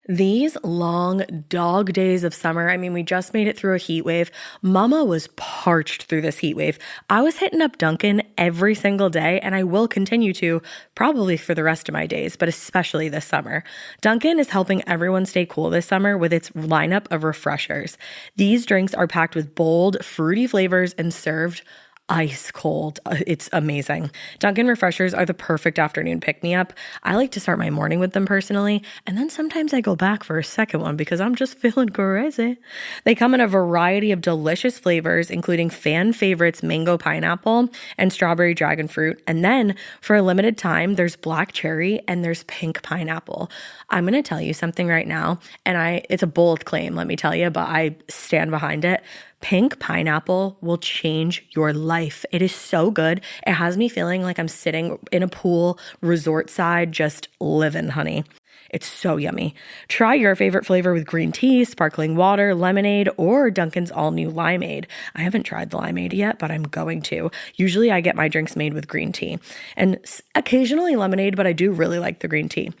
These long dog days of summer, I mean, we just made it through a heat wave. Mama was parched through this heat wave. I was hitting up Dunkin' every single day, and I will continue to probably for the rest of my days, but especially this summer. Dunkin' is helping everyone stay cool this summer with its lineup of refreshers. These drinks are packed with bold, fruity flavors and served ice cold. It's amazing. Dunkin' refreshers are the perfect afternoon pick-me-up. I like to start my morning with them personally, and then sometimes I go back for a second one because I'm just feeling crazy. They come in a variety of delicious flavors, including fan favorites mango pineapple and strawberry dragon fruit. And then for a limited time, there's black cherry and there's pink pineapple. I'm going to tell you something right now, and it's a bold claim, let me tell you, but I stand behind it. Pink pineapple will change your life. It is so good. It has me feeling like I'm sitting in a pool, resort side, just living, honey. It's so yummy. Try your favorite flavor with green tea, sparkling water, lemonade, or Dunkin's all-new limeade. I haven't tried the limeade yet, but I'm going to. Usually I get my drinks made with green tea and occasionally lemonade, but I do really like the green tea.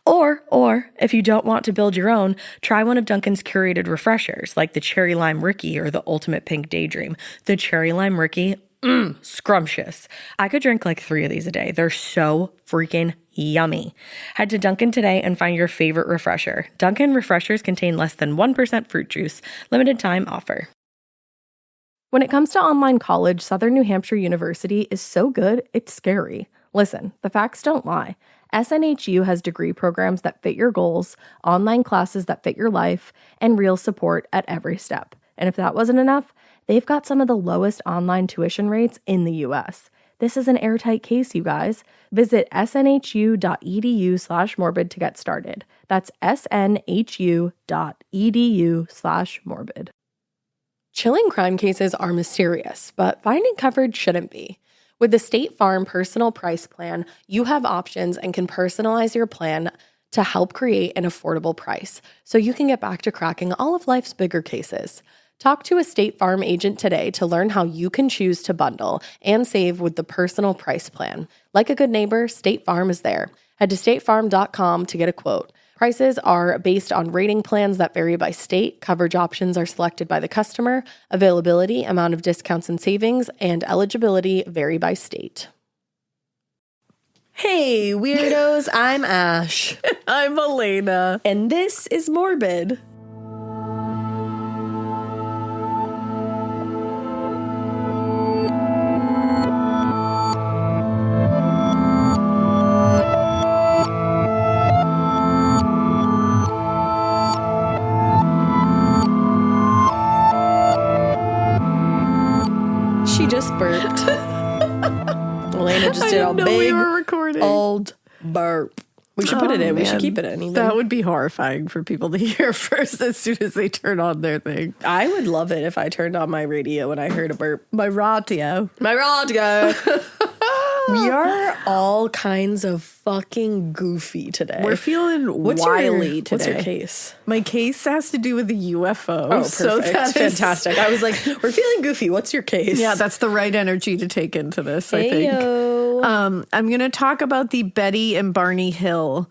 Or if you don't want to build your own, try one of Dunkin's curated refreshers like the Cherry Lime Ricky or the Ultimate Pink Daydream. The Cherry Lime Ricky, scrumptious. I could drink like 3 of these a day. They're so freaking yummy. Head to Dunkin' today and find your favorite refresher. Dunkin' refreshers contain less than 1% fruit juice. Limited time offer. When it comes to online college, Southern New Hampshire University is so good, it's scary. Listen, the facts don't lie. SNHU has degree programs that fit your goals, online classes that fit your life, and real support at every step. And if that wasn't enough, they've got some of the lowest online tuition rates in the U.S. This is an airtight case, you guys. Visit snhu.edu/morbid to get started. That's snhu.edu/morbid. Chilling crime cases are mysterious, but finding coverage shouldn't be. With the State Farm Personal Price Plan, you have options and can personalize your plan to help create an affordable price so you can get back to cracking all of life's bigger cases. Talk to a State Farm agent today to learn how you can choose to bundle and save with the Personal Price Plan. Like a good neighbor, State Farm is there. Head to statefarm.com to get a quote. Prices are based on rating plans that vary by state. Coverage options are selected by the customer. Availability, amount of discounts and savings, and eligibility vary by state. Hey, weirdos, I'm Ash. I'm Elena. And this is Morbid. She just burped. Elena just did a big, old burp. We should put it in. Man. We should keep it in. Even. That would be horrifying for people to hear first as soon as they turn on their thing. I would love it if I turned on my radio when I heard a burp. My radio. We are all kinds of fucking goofy today. We're feeling wily today. What's your case? My case has to do with the UFO. Oh, perfect. So that's fantastic. I was like, we're feeling goofy. What's your case? Yeah, that's the right energy to take into this, I think. I'm going to talk about the Betty and Barney Hill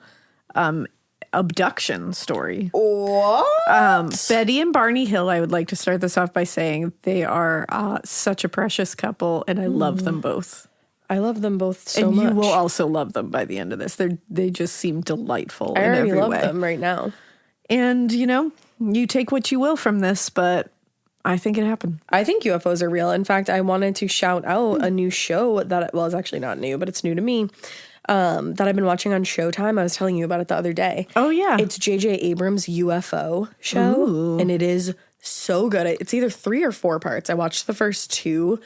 abduction story. What? Betty and Barney Hill, I would like to start this off by saying they are such a precious couple, and I love them both. I love them both so much. And you will also love them by the end of this. They just seem delightful in every way. I already love them right now. And, you take what you will from this, but I think it happened. I think UFOs are real. In fact, I wanted to shout out a new show that, well, it's actually not new, but it's new to me, that I've been watching on Showtime. I was telling you about it the other day. Oh, yeah. It's J.J. Abrams' UFO show, Ooh. And it is so good. It's either 3 or 4 parts. I watched the first 2,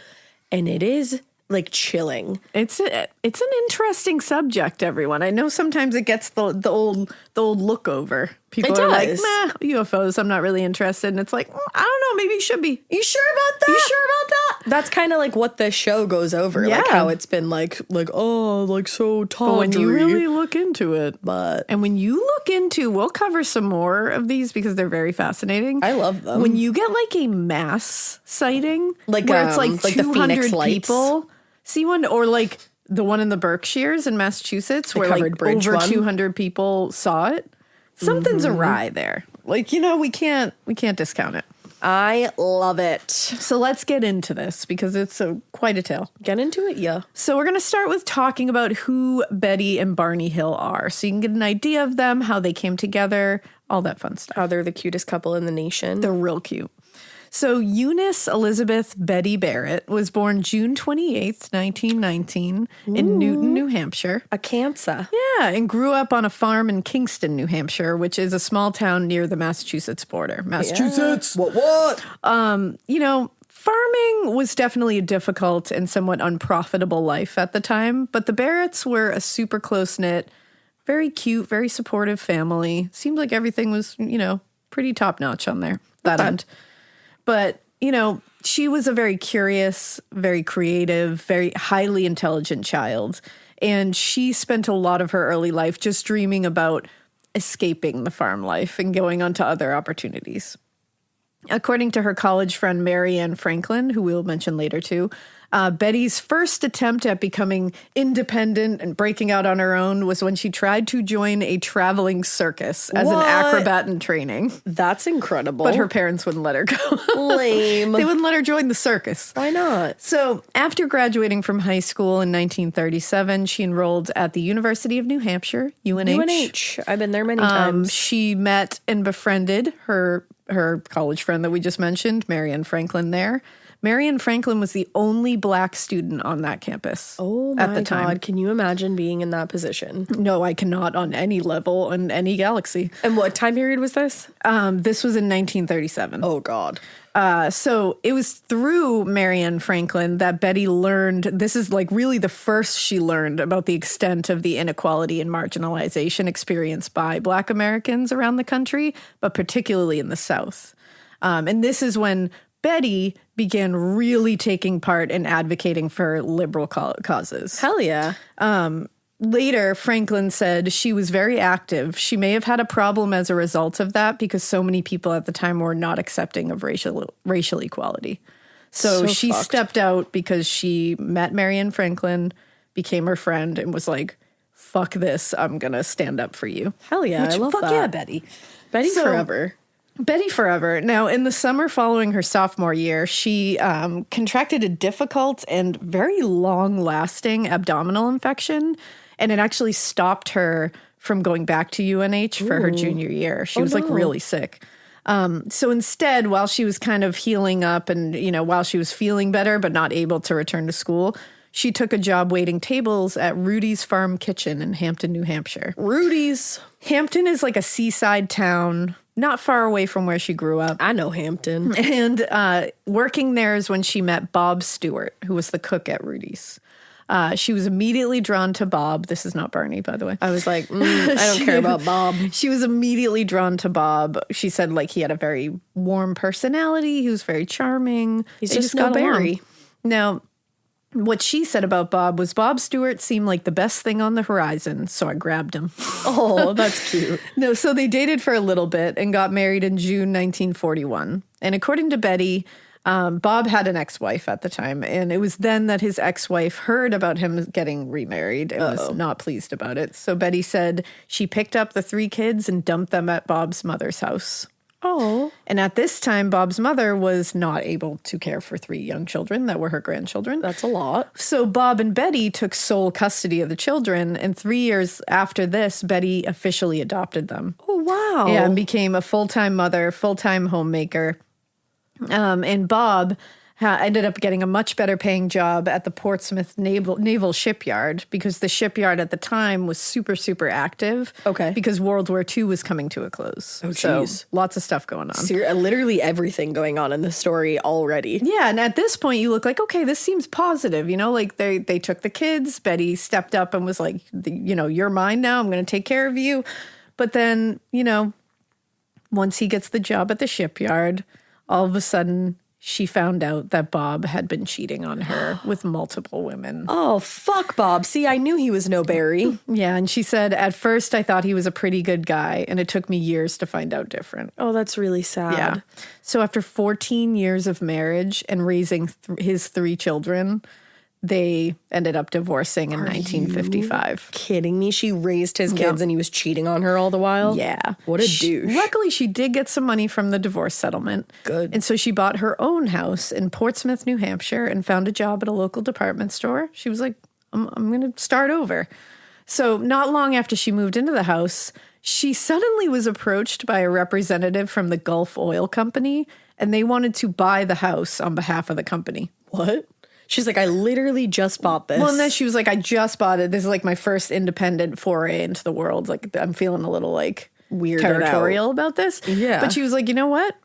and it is like chilling. It's an interesting subject, everyone. I know sometimes it gets the old look over. People are like, nah, UFOs, I'm not really interested. And it's like, I don't know, maybe you should be. You sure about that? You sure about that? That's kind of like what the show goes over. Yeah. Like how it's been like so tawdry. But when you really look into it. We'll cover some more of these because they're very fascinating. I love them. When you get like a mass sighting, like where it's like 200 people. See one, or like the one in the Berkshires in Massachusetts where like over 200 people saw it. something's awry there. Like, we can't discount it. I love it. So let's get into this because it's quite a tale. Get into it, yeah. So we're going to start with talking about who Betty and Barney Hill are. So you can get an idea of them, how they came together, all that fun stuff. How they're the cutest couple in the nation. They're real cute. So Eunice Elizabeth Betty Barrett was born June 28th, 1919 in Newton, New Hampshire. A Cancer. Yeah, and grew up on a farm in Kingston, New Hampshire, which is a small town near the Massachusetts border. Massachusetts! Yeah. What? Farming was definitely a difficult and somewhat unprofitable life at the time, but the Barretts were a super close-knit, very cute, very supportive family. Seemed like everything was, pretty top-notch on that end. But, she was a very curious, very creative, very highly intelligent child. And she spent a lot of her early life just dreaming about escaping the farm life and going on to other opportunities. According to her college friend, Marianne Franklin, who we'll mention later too, Betty's first attempt at becoming independent and breaking out on her own was when she tried to join a traveling circus as an acrobat in training. That's incredible. But her parents wouldn't let her go. Lame. They wouldn't let her join the circus. Why not? So after graduating from high school in 1937, she enrolled at the University of New Hampshire, UNH. UNH. I've been there many times. She met and befriended her college friend that we just mentioned, Marianne Franklin there. Marianne Franklin was the only black student on that campus. Oh my God. Can you imagine being in that position? No, I cannot on any level in any galaxy. And what time period was this? This was in 1937. Oh God. So it was through Marianne Franklin that Betty learned, this is like really the first she learned about the extent of the inequality and marginalization experienced by Black Americans around the country, but particularly in the South. And this is when Betty began really taking part in advocating for liberal causes. Hell yeah. Later, Franklin said she was very active. She may have had a problem as a result of that because so many people at the time were not accepting of racial equality. So she stepped out because she met Marianne Franklin, became her friend, and was like, fuck this, I'm going to stand up for you. Hell yeah, I love that. Fuck yeah, Betty. Betty forever. Betty forever. Now, in the summer following her sophomore year, she contracted a difficult and very long-lasting abdominal infection, and it actually stopped her from going back to UNH for her junior year. She was like really sick. So instead, while she was kind of healing up and, while she was feeling better but not able to return to school, she took a job waiting tables at Rudy's Farm Kitchen in Hampton, New Hampshire. Rudy's. Hampton is like a seaside town, not far away from where she grew up. I know Hampton. And working there is when she met Bob Stewart, who was the cook at Rudy's. She was immediately drawn to Bob. This is not Barney, by the way. I was like, I don't care about Bob. She was immediately drawn to Bob. She said, he had a very warm personality. He was very charming. He's just no Barry. Now, what she said about Bob was Bob Stewart seemed like the best thing on the horizon, so I grabbed him. Oh, that's cute. No, so they dated for a little bit and got married in June 1941. And according to Betty, Bob had an ex-wife at the time, and it was then that his ex-wife heard about him getting remarried and was not pleased about it. So Betty said she picked up the 3 kids and dumped them at Bob's mother's house. Oh. And at this time, Bob's mother was not able to care for 3 young children that were her grandchildren. That's a lot. So Bob and Betty took sole custody of the children, and 3 years after this, Betty officially adopted them. Oh, wow. Yeah, and became a full-time mother, full-time homemaker. And Bob ended up getting a much better paying job at the Portsmouth Naval Shipyard because the shipyard at the time was super, super active. Okay. Because World War II was coming to a close. Oh, jeez. So lots of stuff going on. Literally everything going on in the story already. Yeah, and at this point you look like, okay, this seems positive. They took the kids. Betty stepped up and was like, you're mine now. I'm going to take care of you. But then, once he gets the job at the shipyard, all of a sudden she found out that Bob had been cheating on her with multiple women. Oh, fuck Bob. See, I knew he was no Barry. Yeah, and she said, at first I thought he was a pretty good guy, and it took me years to find out different. Oh, that's really sad. Yeah. So after 14 years of marriage and raising his 3 children, they ended up divorcing in 1955. Kidding me? She raised his kids and he was cheating on her all the while? Yeah. What a douche. Luckily, she did get some money from the divorce settlement. Good. And so she bought her own house in Portsmouth, New Hampshire, and found a job at a local department store. She was like, I'm going to start over. So not long after she moved into the house, she suddenly was approached by a representative from the Gulf Oil Company, and they wanted to buy the house on behalf of the company. What? She's like, I literally just bought this. Well, and then she was like, I just bought it. This is like my first independent foray into the world. Like, I'm feeling a little like Weirded territorial out. about this. Yeah. But she was like, you know what?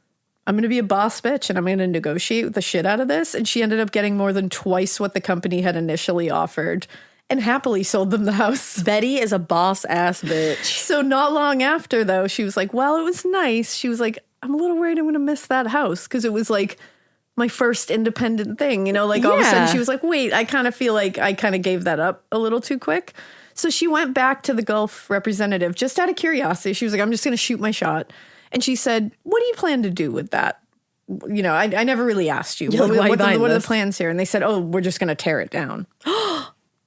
I'm going to be a boss bitch and I'm going to negotiate the shit out of this. And she ended up getting more than twice what the company had initially offered and happily sold them the house. Betty is a boss ass bitch. So not long after, though, she was like, well, it was nice. She was like, I'm a little worried I'm going to miss that house because it was like my first independent thing, you know, like all of a sudden she was like, wait, I kind of feel like I kind of gave that up a little too quick. So she went back to the Gulf representative just out of curiosity. She was like, I'm just going to shoot my shot. And she said, what do you plan to do with that? You know, I never really asked you. What are the plans here? And they said, oh, we're just going to tear it down.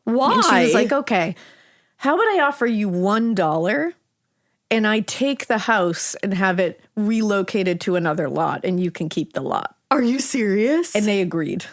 Why? And she was like, okay, how about I offer you $1 and I take the house and have it relocated to another lot and you can keep the lot. Are you serious? And they agreed.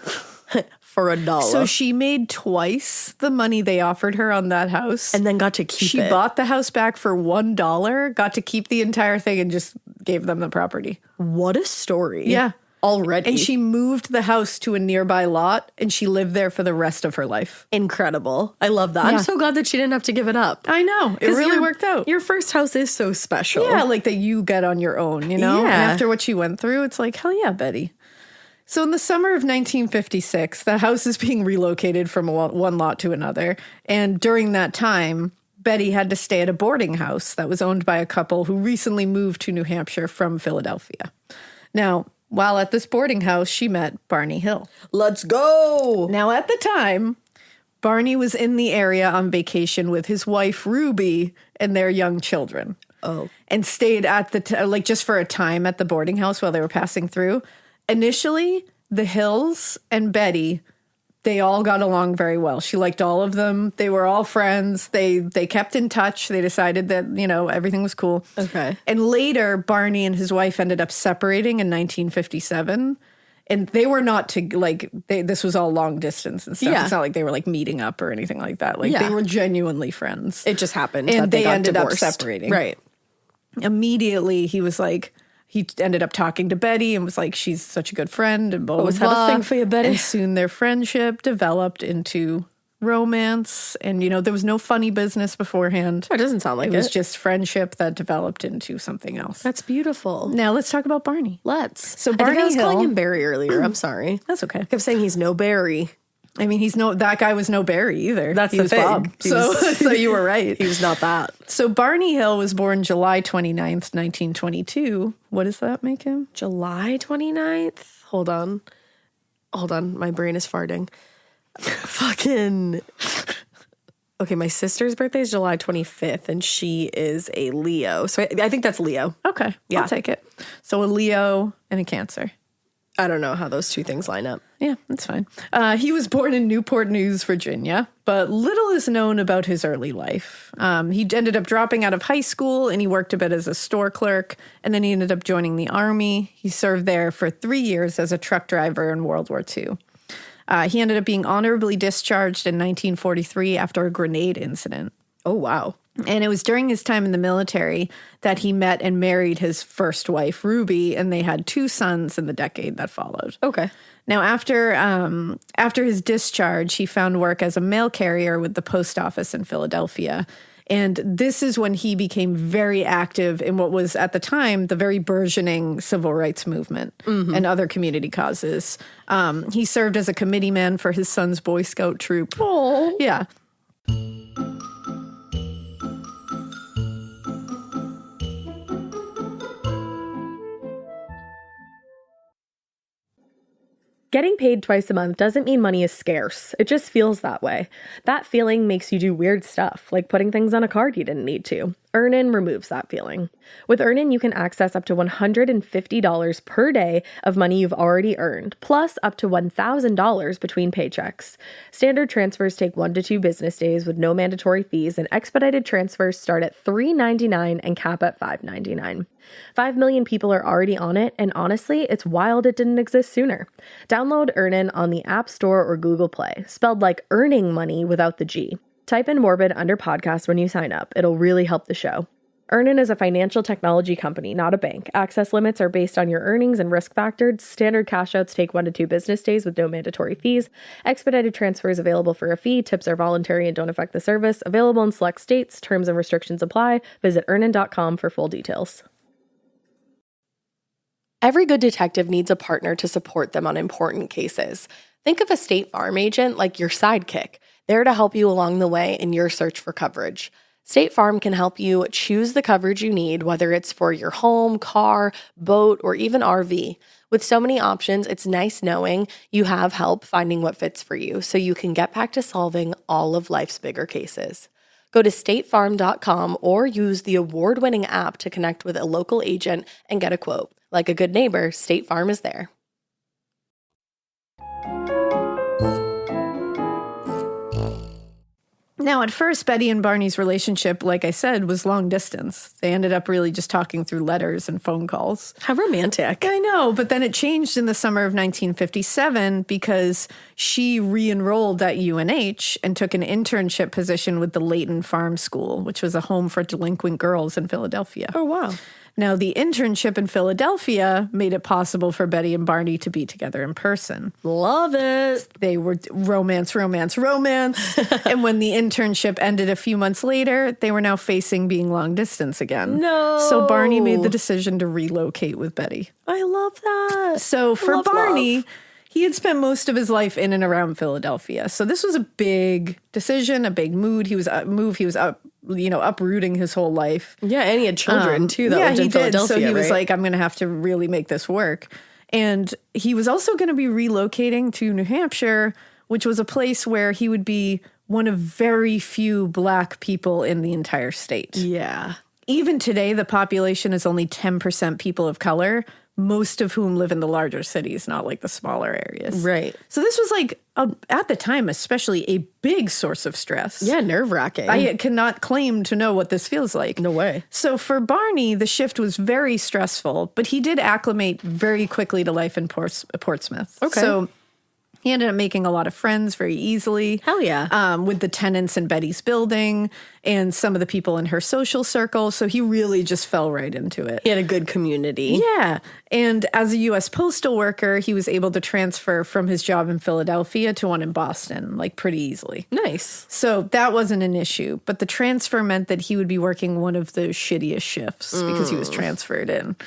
For $1. So she made twice the money they offered her on that house. And then got to keep she it. bought the house back for $1, got to keep the entire thing and just gave them the property. What a story. Yeah. Already. And she moved the house to a nearby lot and she lived there for the rest of her life. Incredible. I love that. Yeah. I'm so glad that she didn't have to give it up. I know. It really worked out. Your first house is so special. Yeah, like that you get on your own, you know? Yeah. And after what she went through, it's like, hell yeah, Betty. So in the summer of 1956, the house is being relocated from one lot to another. And during that time, Betty had to stay at a boarding house that was owned by a couple who recently moved to New Hampshire from Philadelphia. Now, while at this boarding house, she met Barney Hill. Let's go. Now, at the time, Barney was in the area on vacation with his wife, Ruby, and their young children. Oh. And stayed at the, just for a time at the boarding house while they were passing through. Initially, the Hills and Betty, they all got along very well. She liked all of them. They were all friends. They kept in touch. They decided that, you know, everything was cool. Okay. And later, Barney and his wife ended up separating in 1957. And they were not this was all long distance and stuff. Yeah. It's not like they were like meeting up or anything like that. Like they were genuinely friends. It just happened. And that they got ended divorced. up separating. Right. Immediately, he was like, he ended up talking to Betty and was like, she's such a good friend and blah, blah, Always blah. had a thing for you, Betty. And soon their friendship developed into romance. And, you know, there was no funny business beforehand. It doesn't sound like it. It was just friendship that developed into something else. That's beautiful. Now let's talk about Barney. Let's. So I think I Barney was calling Hill- him Barry earlier. I'm sorry. That's okay. I kept saying he's no Barry. I mean, that guy was no Barry either. That's he the was thing. Bob. He So, was- so you were right. He was not that. So Barney Hill was born July 29th, 1922. What does that make him? July 29th? Hold on. My brain is farting. Fucking. Okay, my sister's birthday is July 25th, and she is a Leo. So I think that's Leo. Okay, Yeah. I'll take it. So a Leo and a Cancer. I don't know how those two things line up. Yeah, that's fine. He was born in Newport News, Virginia, but little is known about his early life. He ended up dropping out of high school and he worked a bit as a store clerk, and then he ended up joining the Army. He served there for 3 years as a truck driver in World War II. He ended up being honorably discharged in 1943 after a grenade incident. Oh, wow. And it was during his time in the military that he met and married his first wife, Ruby, and they had 2 sons in the decade that followed. Okay. Now, after his discharge, he found work as a mail carrier with the post office in Philadelphia. And this is when he became very active in what was, at the time, the very burgeoning civil rights movement and other community causes. He served as a committeeman for his son's Boy Scout troop. Oh. Yeah. Getting paid twice a month doesn't mean money is scarce. It just feels that way. That feeling makes you do weird stuff, like putting things on a card you didn't need to. Earnin removes that feeling. With Earnin, you can access up to $150 per day of money you've already earned, plus up to $1,000 between paychecks. Standard transfers take 1 to 2 business days with no mandatory fees, and expedited transfers start at $3.99 and cap at $5.99. 5 million people are already on it, and honestly, it's wild it didn't exist sooner. Download Earnin on the App Store or Google Play, spelled like earning money without the G. Type in Morbid under podcast when you sign up. It'll really help the show. Earnin is a financial technology company, not a bank. Access limits are based on your earnings and risk factors. Standard cash outs take 1 to 2 business days with no mandatory fees. Expedited transfers available for a fee. Tips are voluntary and don't affect the service. Available in select states. Terms and restrictions apply. Visit earnin.com for full details. Every good detective needs a partner to support them on important cases. Think of a State Farm agent like your sidekick, there to help you along the way in your search for coverage. State Farm can help you choose the coverage you need, whether it's for your home, car, boat, or even RV. With so many options, it's nice knowing you have help finding what fits for you so you can get back to solving all of life's bigger cases. Go to statefarm.com or use the award-winning app to connect with a local agent and get a quote. Like a good neighbor, State Farm is there. Now, at first, Betty and Barney's relationship, like I said, was long distance. They ended up really just talking through letters and phone calls. How romantic. I know, but then it changed in the summer of 1957 because she re-enrolled at UNH and took an internship position with the Layton Farm School, which was a home for delinquent girls in Philadelphia. Oh, wow. Now, the internship in Philadelphia made it possible for Betty and Barney to be together in person. Love it. They were romance. And when the internship ended a few months later, they were now facing being long distance again. No. So Barney made the decision to relocate with Betty. I love that. So for Love. Barney, he had spent most of his life in and around Philadelphia. So this was a big decision, a big mood. He was uprooting his whole life. Yeah, and he had children too that lived in he Philadelphia. Did. So he was right? like, I'm going to have to really make this work. And he was also going to be relocating to New Hampshire, which was a place where he would be one of very few Black people in the entire state. Yeah. Even today, the population is only 10% people of color, most of whom live in the larger cities, not like the smaller areas. Right. So this was like, at the time, especially a big source of stress. Yeah, nerve-wracking. I cannot claim to know what this feels like. No way. So for Barney, the shift was very stressful, but he did acclimate very quickly to life in Portsmouth. Okay. So he ended up making a lot of friends very easily. Hell yeah. With the tenants in Betty's building and some of the people in her social circle. So he really just fell right into it. He had a good community. Yeah. And as a U.S. postal worker, he was able to transfer from his job in Philadelphia to one in Boston, like pretty easily. Nice. So that wasn't an issue. But the transfer meant that he would be working one of the shittiest shifts because he was transferred in.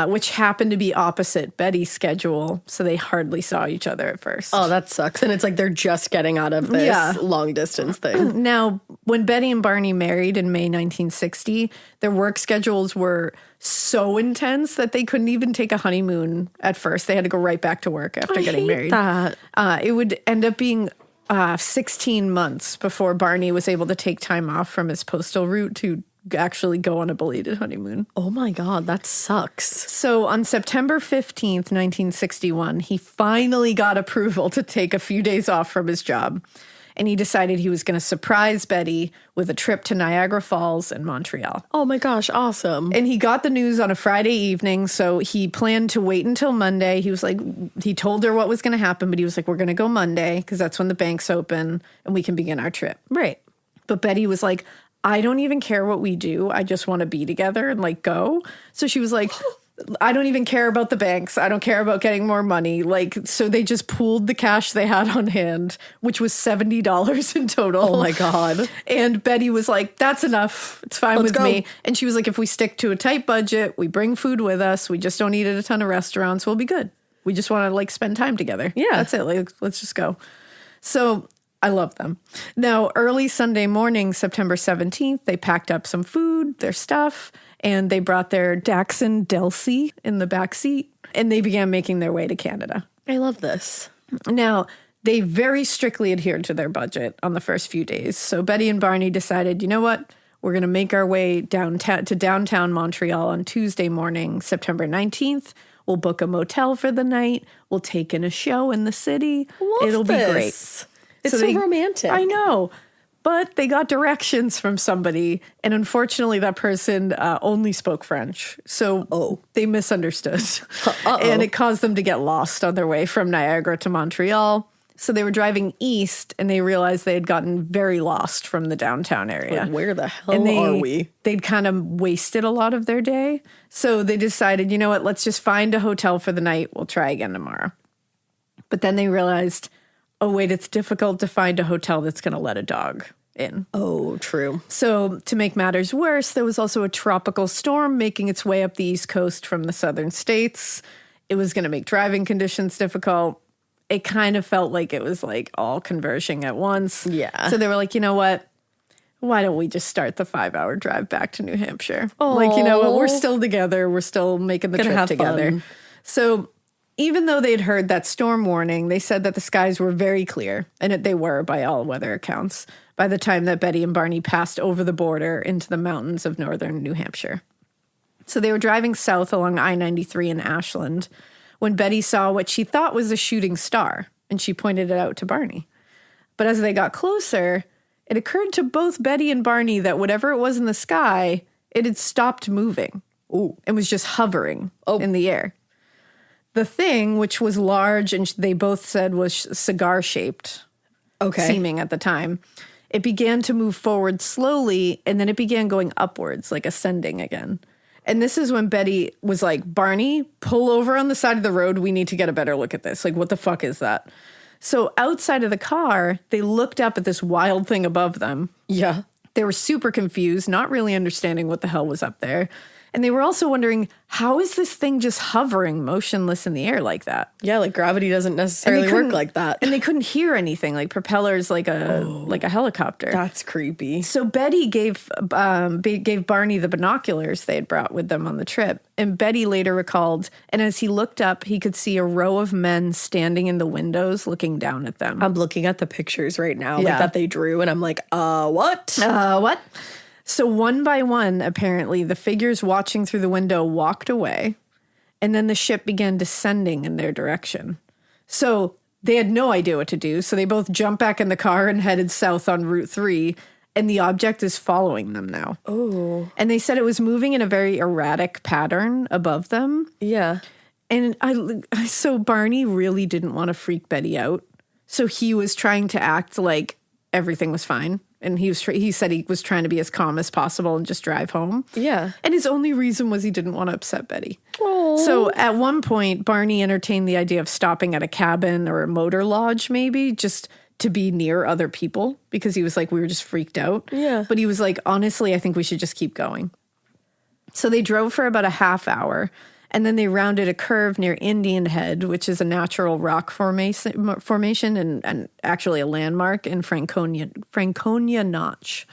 Which happened to be opposite Betty's schedule, so they hardly saw each other at first. Oh, that sucks. And it's like they're just getting out of this long distance thing. Now, when Betty and Barney married in May 1960, their work schedules were so intense that they couldn't even take a honeymoon at first. They had to go right back to work after getting married. That. It would end up being 16 months before Barney was able to take time off from his postal route to actually go on a belated honeymoon. Oh my God, that sucks. So on September 15th, 1961, he finally got approval to take a few days off from his job. And he decided he was going to surprise Betty with a trip to Niagara Falls and Montreal. Oh my gosh, awesome. And he got the news on a Friday evening, so he planned to wait until Monday. He was like, he told her what was going to happen, but he was like, we're going to go Monday because that's when the banks open and we can begin our trip. Right. But Betty was like, I don't even care what we do. I just want to be together and like go. So she was like, I don't even care about the banks. I don't care about getting more money. Like, so they just pooled the cash they had on hand, which was $70 in total. Oh my God. And Betty was like, that's enough. It's fine with me. And she was like, if we stick to a tight budget, we bring food with us. We just don't eat at a ton of restaurants. We'll be good. We just want to like spend time together. Yeah. That's it. Like, let's just go. So I love them. Now, early Sunday morning, September 17th, they packed up some food, their stuff, and they brought their Dachshund Delcy in the back seat, and they began making their way to Canada. I love this. Now, they very strictly adhered to their budget on the first few days. So Betty and Barney decided, you know what? We're going to make our way downtown Montreal on Tuesday morning, September 19th. We'll book a motel for the night. We'll take in a show in the city. It'll be great. It's so romantic. I know. But they got directions from somebody, and unfortunately that person only spoke French. So they misunderstood. And it caused them to get lost on their way from Niagara to Montreal. So they were driving east, and they realized they had gotten very lost from the downtown area. Like, where the hell are we? They'd kind of wasted a lot of their day. So they decided, you know what, let's just find a hotel for the night. We'll try again tomorrow. But then they realized, oh, wait, it's difficult to find a hotel that's going to let a dog in. Oh, true. So to make matters worse, there was also a tropical storm making its way up the East Coast from the southern states. It was going to make driving conditions difficult. It kind of felt like it was like all converging at once. Yeah. So they were like, you know what? Why don't we just start the 5-hour drive back to New Hampshire? Oh. Like, you know what? We're still together. We're still making the trip together. Fun. So even though they'd heard that storm warning, they said that the skies were very clear, and they were by all weather accounts, by the time that Betty and Barney passed over the border into the mountains of northern New Hampshire. So they were driving south along I-93 in Ashland when Betty saw what she thought was a shooting star, and she pointed it out to Barney. But as they got closer, it occurred to both Betty and Barney that whatever it was in the sky, it had stopped moving. And was just hovering in the air. The thing, which was large and they both said was cigar-shaped, seeming at the time, it began to move forward slowly, and then it began going upwards, like ascending again. And this is when Betty was like, Barney, pull over on the side of the road. We need to get a better look at this. Like, what the fuck is that? So outside of the car, they looked up at this wild thing above them. Yeah. They were super confused, not really understanding what the hell was up there. And they were also wondering, how is this thing just hovering motionless in the air like that? Yeah, like gravity doesn't necessarily work like that. And they couldn't hear anything, like propellers, like a helicopter. That's creepy. So Betty gave Barney the binoculars they had brought with them on the trip. And Betty later recalled, and as he looked up, he could see a row of men standing in the windows looking down at them. I'm looking at the pictures right now like that they drew, and I'm like, what? What? So one by one, apparently, the figures watching through the window walked away, and then the ship began descending in their direction. So they had no idea what to do, so they both jumped back in the car and headed south on Route 3, and the object is following them now. Oh. And they said it was moving in a very erratic pattern above them. Yeah. And so Barney really didn't want to freak Betty out, so he was trying to act like everything was fine. And he said he was trying to be as calm as possible and just drive home. Yeah. And his only reason was he didn't want to upset Betty. Oh. So at one point, Barney entertained the idea of stopping at a cabin or a motor lodge, maybe, just to be near other people, because he was like, we were just freaked out. Yeah. But he was like, honestly, I think we should just keep going. So they drove for about a half hour, and then they rounded a curve near Indian Head, which is a natural rock formation and actually a landmark in Franconia Notch.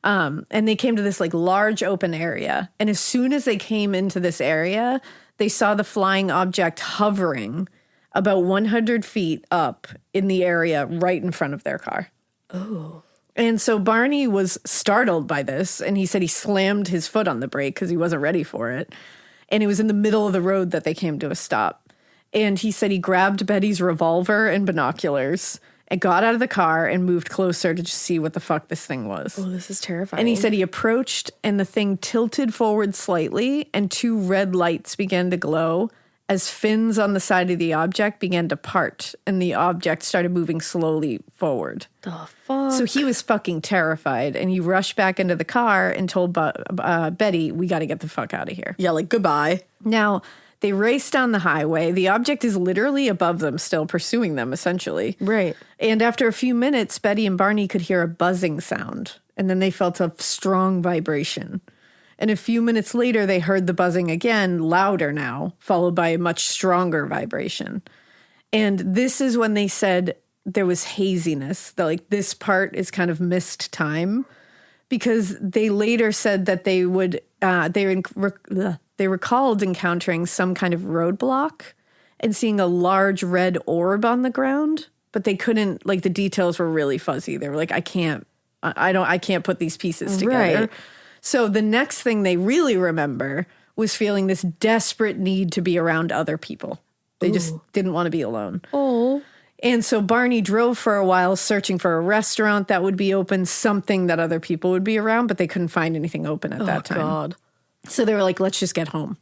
And they came to this like large open area. And as soon as they came into this area, they saw the flying object hovering about 100 feet up in the area right in front of their car. Oh. And so Barney was startled by this, and he said he slammed his foot on the brake because he wasn't ready for it. And it was in the middle of the road that they came to a stop. And he said he grabbed Betty's revolver and binoculars and got out of the car and moved closer to just see what the fuck this thing was. Oh, this is terrifying. And he said he approached, and the thing tilted forward slightly, and 2 red lights began to glow as fins on the side of the object began to part, and the object started moving slowly forward. The fuck? So he was fucking terrified, and he rushed back into the car and told Betty, we got to get the fuck out of here. Yeah, like, goodbye. Now, they raced down the highway. The object is literally above them, still pursuing them, essentially. Right. And after a few minutes, Betty and Barney could hear a buzzing sound, and then they felt a strong vibration. And a few minutes later, they heard the buzzing again, louder now, followed by a much stronger vibration. And this is when they said there was haziness, that like this part is kind of missed time, because they later said that they would, they recalled encountering some kind of roadblock and seeing a large red orb on the ground, but they couldn't, like the details were really fuzzy. They were like, I can't I can't put these pieces together. Right. So the next thing they really remember was feeling this desperate need to be around other people. They just didn't want to be alone. Oh. And so Barney drove for a while searching for a restaurant that would be open, something that other people would be around, but they couldn't find anything open at that time. God. So they were like, let's just get home.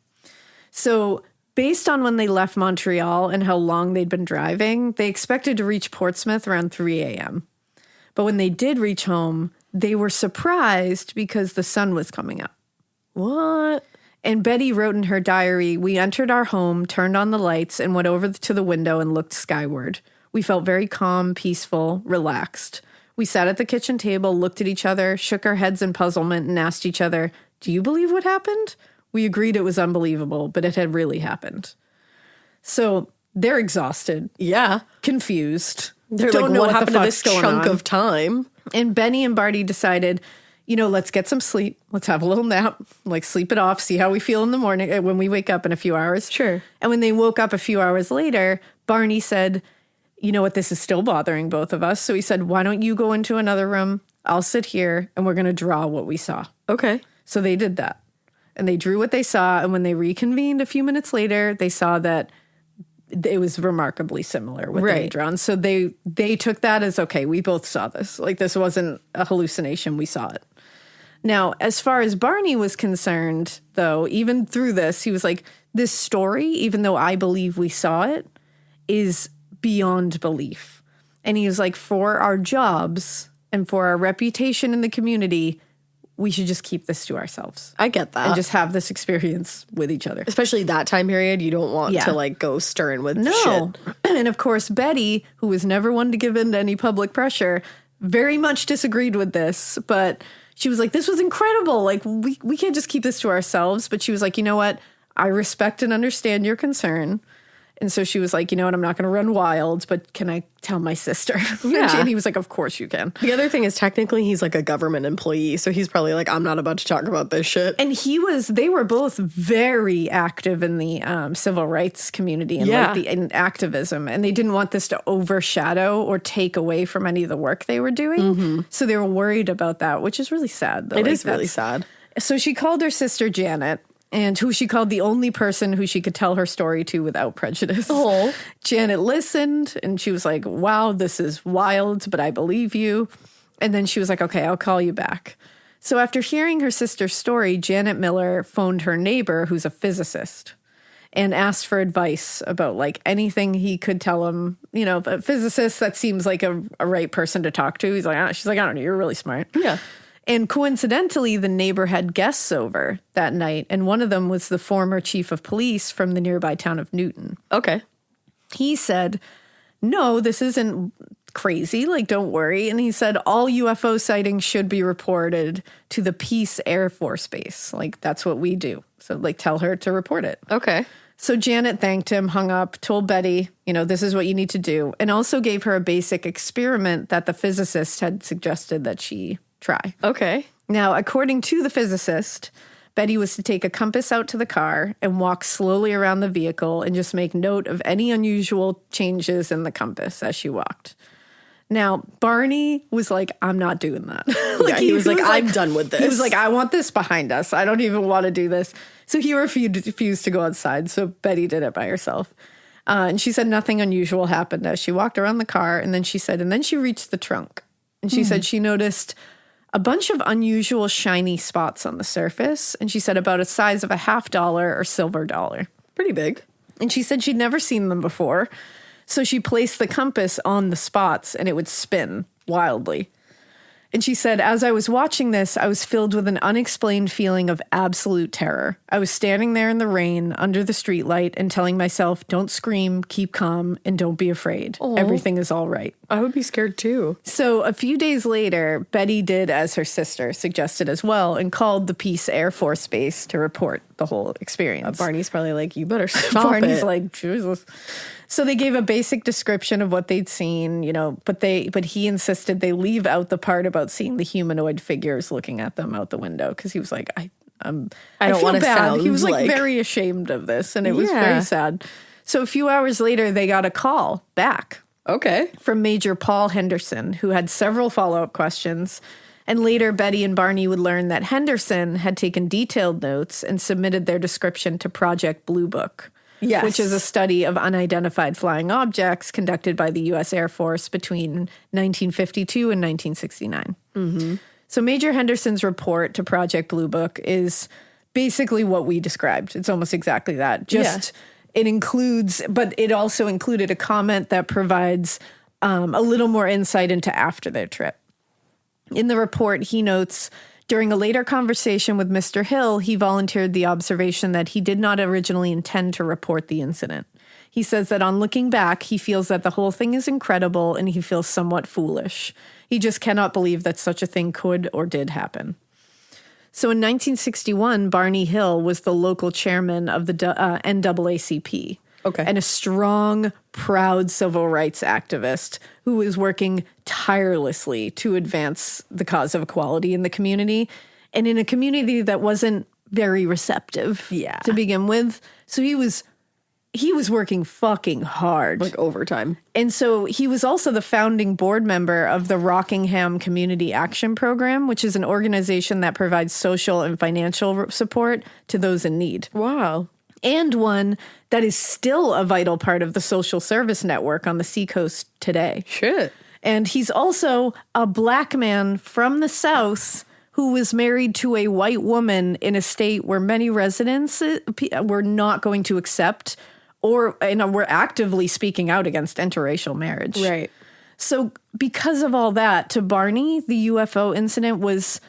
So based on when they left Montreal and how long they'd been driving, they expected to reach Portsmouth around 3 a.m. But when they did reach home, they were surprised because the sun was coming up. What? And Betty wrote in her diary, "We entered our home, turned on the lights, and went over to the window and looked skyward. We felt very calm, peaceful, relaxed. We sat at the kitchen table, looked at each other, shook our heads in puzzlement, and asked each other, 'Do you believe what happened?' We agreed it was unbelievable, but it had really happened." So they're exhausted, Yeah. confused. They're don't like, know what the happened to fuck's this going chunk on. of time? And Benny and Barty decided, let's get some sleep. Let's have a little nap, like sleep it off, see how we feel in the morning when we wake up in a few hours. Sure. And when they woke up a few hours later, Barney said, "You know what? This is still bothering both of us." So he said, "Why don't you go into another room? I'll sit here and we're going to draw what we saw." Okay. So they did that. And they drew what they saw. And when they reconvened a few minutes later, they saw that it was remarkably similar what they had Right. drawn. So they took that as, okay, we both saw this. Like, this wasn't a hallucination. We saw it. Now, as far as Barney was concerned, though, even through this, he was like, this story, even though I believe we saw it, is beyond belief. And he was like, for our jobs and for our reputation in the community, we should just keep this to ourselves. I get that. And just have this experience with each other. Especially that time period, you don't want Yeah. to like go stirring with No. shit. And of course, Betty, who was never one to give in to any public pressure, very much disagreed with this. But she was like, this was incredible. Like, we can't just keep this to ourselves. But she was like, you know what? I respect and understand your concern. And so she was like, you know what? I'm not going to run wild, but can I tell my sister? Yeah. And he was like, of course you can. The other thing is technically he's like a government employee, so he's probably like, I'm not about to talk about this shit. And they were both very active in the civil rights community and Yeah. in activism. And they didn't want this to overshadow or take away from any of the work they were doing. So they were worried about that, which is really sad. Though. It Like, is really that's- sad. So she called her sister Janet, and who she called the only person who she could tell her story to without prejudice. Oh. Janet listened, and she was like, wow, this is wild, but I believe you. And then she was like, okay, I'll call you back. So after hearing her sister's story, Janet Miller phoned her neighbor, who's a physicist, and asked for advice about like anything he could tell him. A physicist, that seems like a right person to talk to. She's like, I don't know, you're really smart. Yeah. And coincidentally, the neighbor had guests over that night, and one of them was the former chief of police from the nearby town of Newton. Okay. He said, no, this isn't crazy, like, don't worry. And he said, all UFO sightings should be reported to the Peace Air Force Base. Like, that's what we do. So, like, tell her to report it. Okay. So Janet thanked him, hung up, told Betty, this is what you need to do, and also gave her a basic experiment that the physicist had suggested that she try. Okay. Now, according to the physicist, Betty was to take a compass out to the car and walk slowly around the vehicle and just make note of any unusual changes in the compass as she walked. Now, Barney was like, I'm not doing that. He was like, I'm done with this. He was like, I want this behind us. I don't even want to do this. So he refused to go outside. So Betty did it by herself. And she said nothing unusual happened as she walked around the car. And then she said, and then she reached the trunk. And she said she noticed a bunch of unusual shiny spots on the surface. And she said about a size of a $50 or silver dollar. Pretty big. And she said she'd never seen them before. So she placed the compass on the spots and it would spin wildly. And she said, as I was watching this, I was filled with an unexplained feeling of absolute terror. I was standing there in the rain under the streetlight and telling myself, don't scream, keep calm, and don't be afraid. Everything is all right. I would be scared too. So a few days later, Betty did as her sister suggested as well and called the Peace Air Force Base to report the whole experience. Barney's probably like, you better stop Barney's it. like, Jesus. So they gave a basic description of what they'd seen, but he insisted they leave out the part about seeing the humanoid figures looking at them out the window because he was like, I don't feel wanna bad. sound He was like like- very ashamed of this, and it was Yeah. very sad. So a few hours later, they got a call back Okay. from Major Paul Henderson, who had several follow-up questions. And later, Betty and Barney would learn that Henderson had taken detailed notes and submitted their description to Project Blue Book, Yes. which is a study of unidentified flying objects conducted by the U.S. Air Force between 1952 and 1969. Mm-hmm. So Major Henderson's report to Project Blue Book is basically what we described. It's almost exactly that. Just it includes, but it also included a comment that provides a little more insight into after their trip. In the report, he notes, during a later conversation with Mr. Hill, he volunteered the observation that he did not originally intend to report the incident. He says that on looking back, he feels that the whole thing is incredible and he feels somewhat foolish. He just cannot believe that such a thing could or did happen. So in 1961, Barney Hill was the local chairman of the NAACP. Okay. And a strong, proud civil rights activist who was working tirelessly to advance the cause of equality in the community, and in a community that wasn't very receptive to begin with. So he was working fucking hard. Like overtime. And so he was also the founding board member of the Rockingham Community Action Program, which is an organization that provides social and financial support to those in need. Wow. And one that is still a vital part of the social service network on the Seacoast today. Shit. And he's also a black man from the South who was married to a white woman in a state where many residents were not going to accept or were actively speaking out against interracial marriage. Right. So because of all that, to Barney, the UFO incident was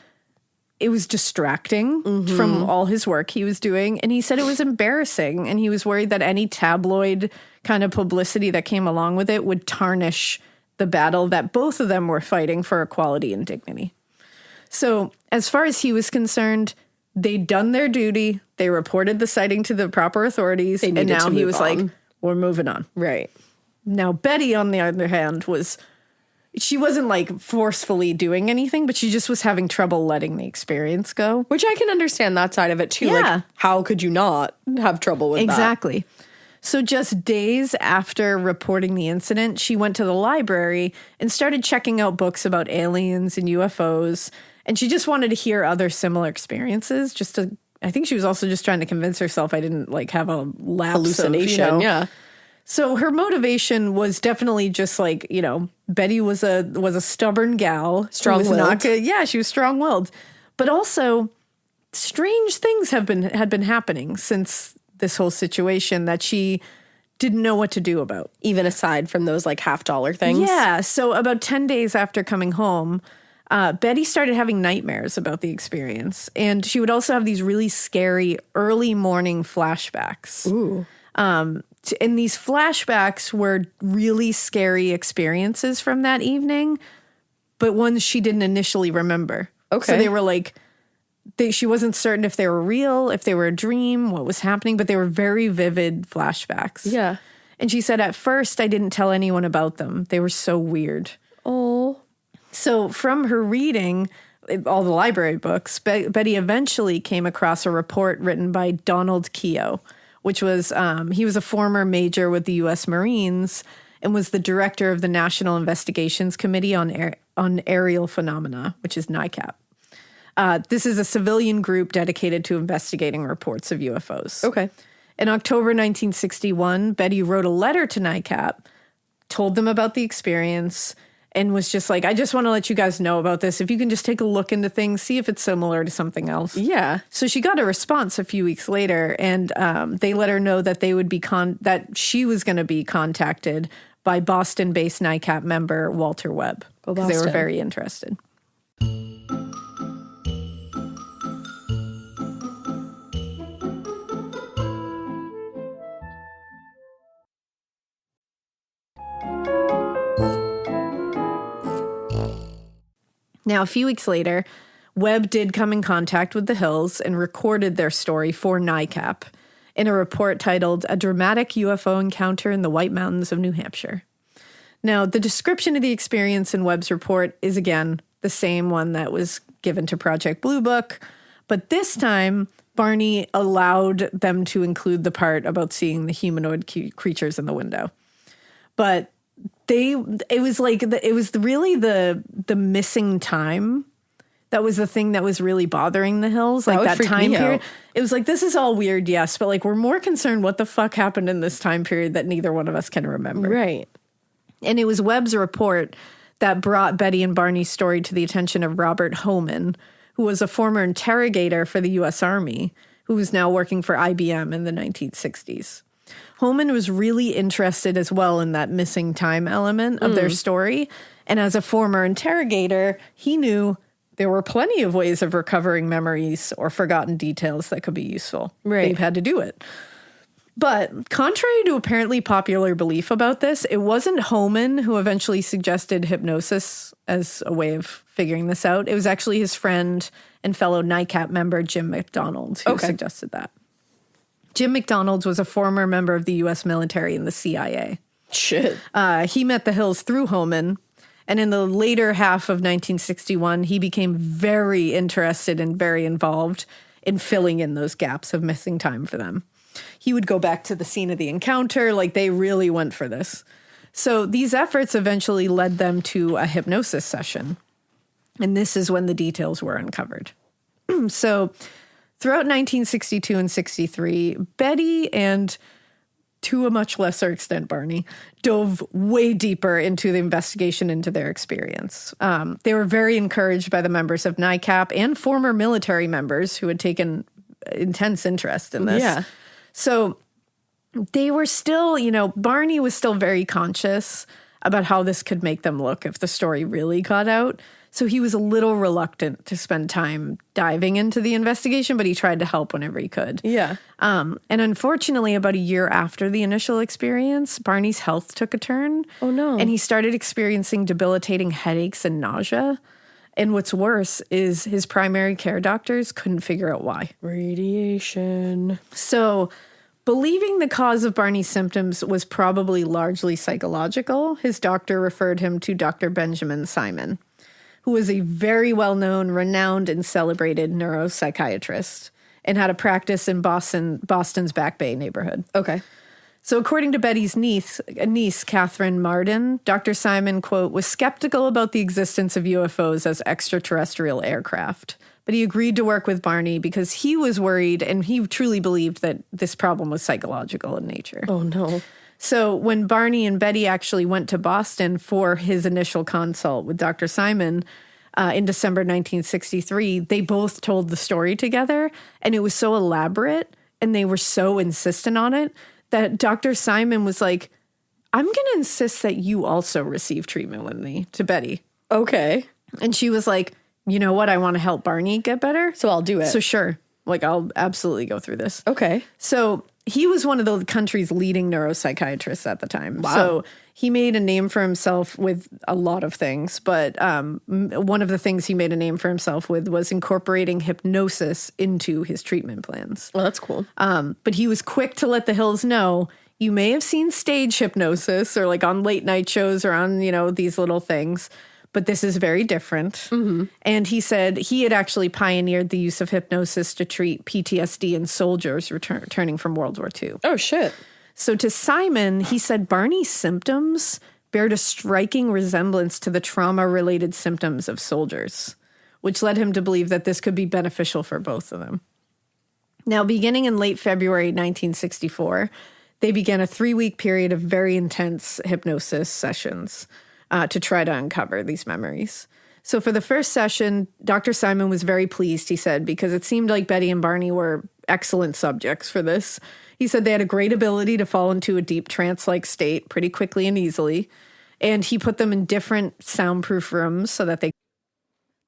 distracting from all his work he was doing. And he said it was embarrassing. And he was worried that any tabloid kind of publicity that came along with it would tarnish the battle that both of them were fighting for equality and dignity. So as far as he was concerned, they'd done their duty. They reported the sighting to the proper authorities. And now he was like, we're moving on. Right. Now, Betty, on the other hand, she wasn't like forcefully doing anything, but she just was having trouble letting the experience go. Which I can understand that side of it too. Yeah. Like, how could you not have trouble with that? Exactly. So just days after reporting the incident, she went to the library and started checking out books about aliens and UFOs. And she just wanted to hear other similar experiences. I think she was also just trying to convince herself I didn't like have a lapse Hallucination, yeah. So her motivation was definitely just like, Betty was a stubborn gal. Strong-willed. She was strong-willed. But also, strange things had been happening since this whole situation that she didn't know what to do about. Even aside from those like $50 things. Yeah. So about 10 days after coming home, Betty started having nightmares about the experience. And she would also have these really scary early morning flashbacks. Ooh. And these flashbacks were really scary experiences from that evening, but ones she didn't initially remember. Okay. So they were like, she wasn't certain if they were real, if they were a dream, what was happening, but they were very vivid flashbacks. Yeah. And she said, at first, I didn't tell anyone about them. They were so weird. Oh. So from her reading all the library books, Betty eventually came across a report written by Donald Keogh, which was, he was a former major with the U.S. Marines and was the director of the National Investigations Committee on Aerial Phenomena, which is NICAP. This is a civilian group dedicated to investigating reports of UFOs. Okay. In October 1961, Betty wrote a letter to NICAP, told them about the experience, and was just like, I just want to let you guys know about this. If you can just take a look into things, see if it's similar to something else. Yeah. So she got a response a few weeks later, and they let her know that they would be that she was going to be contacted by Boston-based NICAP member Walter Webb. Go Because they were Boston. very interested. Now, a few weeks later, Webb did come in contact with the Hills and recorded their story for NICAP in a report titled A Dramatic UFO Encounter in the White Mountains of New Hampshire. Now, the description of the experience in Webb's report is, again, the same one that was given to Project Blue Book, but this time, Barney allowed them to include the part about seeing the humanoid creatures in the window. But it was really the missing time That was the thing that was really bothering the Hills, like would that freak time me period. out. It was like, this is all weird, yes, but like we're more concerned what the fuck happened in this time period that neither one of us can remember. Right. And it was Webb's report that brought Betty and Barney's story to the attention of Robert Homan, who was a former interrogator for the U.S. Army, who was now working for IBM in the 1960s. Homan was really interested as well in that missing time element of their story. And as a former interrogator, he knew there were plenty of ways of recovering memories or forgotten details that could be useful. Right. They've had to do it. But contrary to apparently popular belief about this, it wasn't Homan who eventually suggested hypnosis as a way of figuring this out. It was actually his friend and fellow NICAP member, Jim McDonald, who suggested that. Jim McDonald was a former member of the U.S. military and the CIA. Shit. He met the Hills through Homan, and in the later half of 1961, he became very interested and very involved in filling in those gaps of missing time for them. He would go back to the scene of the encounter, like they really went for this. So these efforts eventually led them to a hypnosis session, and this is when the details were uncovered. So throughout 1962 and 63, Betty and, to a much lesser extent, Barney, dove way deeper into the investigation into their experience. They were very encouraged by the members of NICAP and former military members who had taken intense interest in this. Yeah. So they were still, Barney was still very conscious about how this could make them look if the story really got out. So he was a little reluctant to spend time diving into the investigation, but he tried to help whenever he could. Yeah. And unfortunately, about a year after the initial experience, Barney's health took a turn. Oh, no. And he started experiencing debilitating headaches and nausea. And what's worse is his primary care doctors couldn't figure out why. Radiation. So, believing the cause of Barney's symptoms was probably largely psychological, his doctor referred him to Dr. Benjamin Simon, who was a very well-known, renowned, and celebrated neuropsychiatrist and had a practice in Boston's Back Bay neighborhood. Okay. So according to Betty's niece, Catherine Marden, Dr. Simon, quote, was skeptical about the existence of UFOs as extraterrestrial aircraft. But he agreed to work with Barney because he was worried and he truly believed that this problem was psychological in nature. Oh, no. So when Barney and Betty actually went to Boston for his initial consult with Dr. Simon in December 1963, they both told the story together. And it was so elaborate and they were so insistent on it that Dr. Simon was like, I'm going to insist that you also receive treatment with me, to Betty. Okay. And she was like, you know what? I want to help Barney get better. So I'll do it. So sure. Like, I'll absolutely go through this. Okay. So he was one of the country's leading neuropsychiatrists at the time. Wow. So he made a name for himself with a lot of things. But one of the things he made a name for himself with was incorporating hypnosis into his treatment plans. Well, that's cool. But he was quick to let the Hills know, you may have seen stage hypnosis or like on late night shows or on, these little things. But this is very different. Mm-hmm. And he said he had actually pioneered the use of hypnosis to treat PTSD in soldiers returning from World War II. Oh, shit. So to Simon, he said Barney's symptoms bared a striking resemblance to the trauma-related symptoms of soldiers, which led him to believe that this could be beneficial for both of them. Now, beginning in late February 1964, they began a 3-week period of very intense hypnosis sessions to try to uncover these memories. So for the first session, Dr. Simon was very pleased, he said, because it seemed like Betty and Barney were excellent subjects for this. He said they had a great ability to fall into a deep trance-like state pretty quickly and easily. And he put them in different soundproof rooms so that they...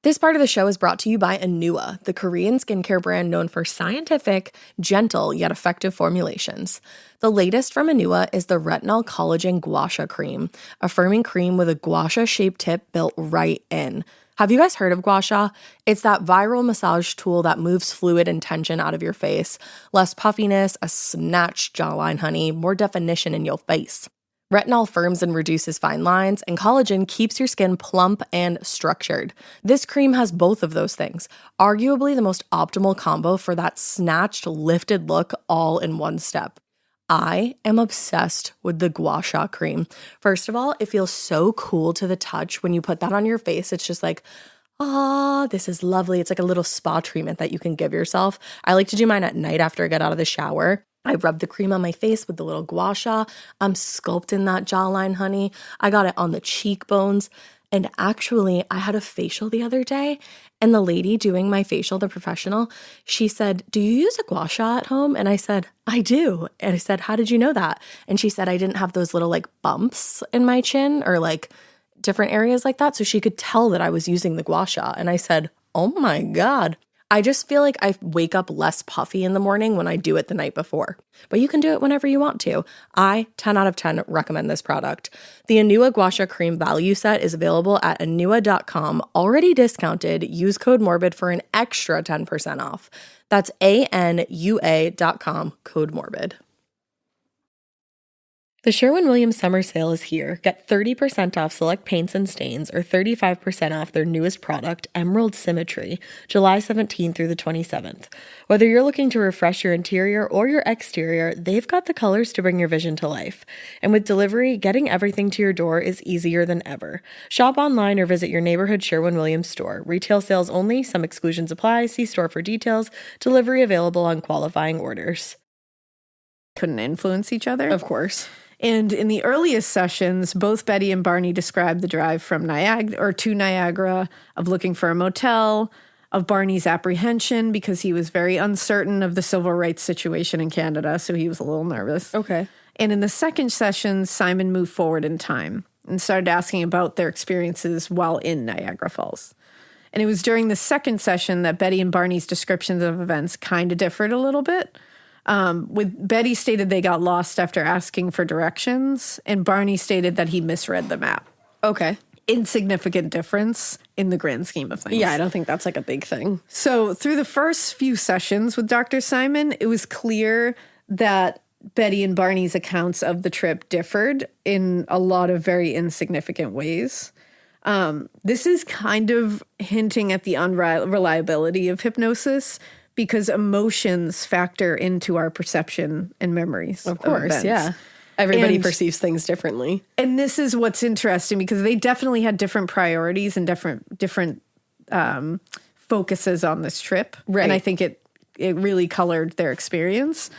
This part of the show is brought to you by Nashua, the Korean skincare brand known for scientific, gentle, yet effective formulations. The latest from Nashua is the Retinol Collagen Gua Sha Cream, a firming cream with a gua sha-shaped tip built right in. Have you guys heard of gua sha? It's that viral massage tool that moves fluid and tension out of your face. Less puffiness, a snatched jawline, honey, more definition in your face. Retinol firms and reduces fine lines, and collagen keeps your skin plump and structured. This cream has both of those things, arguably the most optimal combo for that snatched, lifted look all in one step. I am obsessed with the Gua Sha cream. First of all, it feels so cool to the touch when you put that on your face. It's just like, oh, this is lovely. It's like a little spa treatment that you can give yourself. I like to do mine at night after I get out of the shower. I rub the cream on my face with the little gua sha. I'm sculpting that jawline, honey. I got it on the cheekbones. And actually, I had a facial the other day, and the lady doing my facial, the professional, she said, do you use a gua sha at home? And I said, I do. And I said, how did you know that? And she said, I didn't have those little like bumps in my chin or like different areas like that. So she could tell that I was using the gua sha. And I said, oh my God. I just feel like I wake up less puffy in the morning when I do it the night before. But you can do it whenever you want to. I, 10 out of 10, recommend this product. The Anua Gua Sha Cream Value Set is available at anua.com, already discounted. Use code MORBID for an extra 10% off. That's ANUA.com, code MORBID. The Sherwin-Williams summer sale is here. Get 30% off select paints and stains or 35% off their newest product, Emerald Symmetry, July 17th through the 27th. Whether you're looking to refresh your interior or your exterior, they've got the colors to bring your vision to life. And with delivery, getting everything to your door is easier than ever. Shop online or visit your neighborhood Sherwin-Williams store. Retail sales only. Some exclusions apply. See store for details. Delivery available on qualifying orders. Couldn't influence each other. Of course. And in the earliest sessions, both Betty and Barney described the drive from Niagara or to Niagara, of looking for a motel, of Barney's apprehension because he was very uncertain of the civil rights situation in Canada, so he was a little nervous. Okay. And in the second session, Simon moved forward in time and started asking about their experiences while in Niagara Falls. And it was during the second session that Betty and Barney's descriptions of events kind of differed a little bit. With Betty stated they got lost after asking for directions, and Barney stated that he misread the map. Okay. Insignificant difference in the grand scheme of things. Yeah, I don't think that's like a big thing. So through the first few sessions with Dr. Simon, it was clear that Betty and Barney's accounts of the trip differed in a lot of very insignificant ways. This is kind of hinting at the unreliability of hypnosis, because emotions factor into our perception and memories. Of course, events. yeah. Everybody perceives things differently. And this is what's interesting, because they definitely had different priorities and different focuses on this trip. Right. And I think it really colored their experience,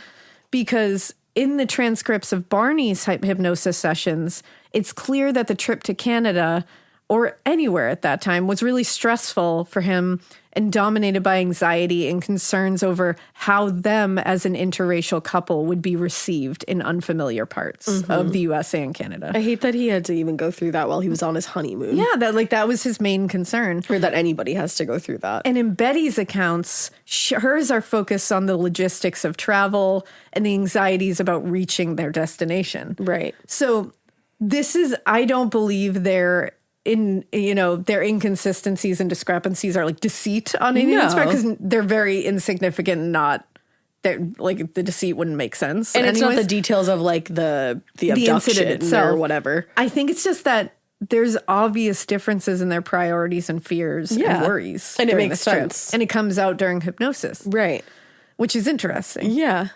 because in the transcripts of Barney's hypnosis sessions, it's clear that the trip to Canada or anywhere at that time was really stressful for him and dominated by anxiety and concerns over how them as an interracial couple would be received in unfamiliar parts of the USA and Canada. I hate that he had to even go through that while he was on his honeymoon. Yeah, that was his main concern. Or that anybody has to go through that. And in Betty's accounts, hers are focused on the logistics of travel and the anxieties about reaching their destination. Right. So this is, I don't believe their inconsistencies and discrepancies are like deceit on Indian's part, because they're very insignificant and not, like the deceit wouldn't make sense. And it's not the details of like the abduction incident itself or whatever. I think it's just that there's obvious differences in their priorities and fears and worries. And it during makes this trip. sense. And it comes out during hypnosis. Right. Which is interesting. Yeah.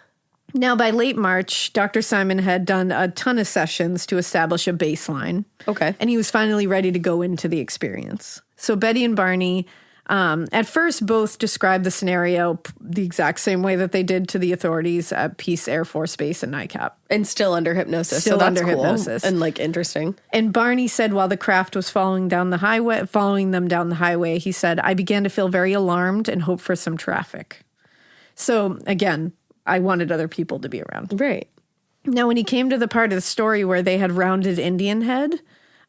Now, by late March, Dr. Simon had done a ton of sessions to establish a baseline. Okay. And he was finally ready to go into the experience. So Betty and Barney, at first, both described the scenario the exact same way that they did to the authorities at Peace Air Force Base in NICAP. And still under hypnosis. Still so that's under cool hypnosis. and like interesting. And Barney said while the craft was following them down the highway, he said, I began to feel very alarmed and hope for some traffic. So again, I wanted other people to be around. Right. Now, when he came to the part of the story where they had rounded Indian Head,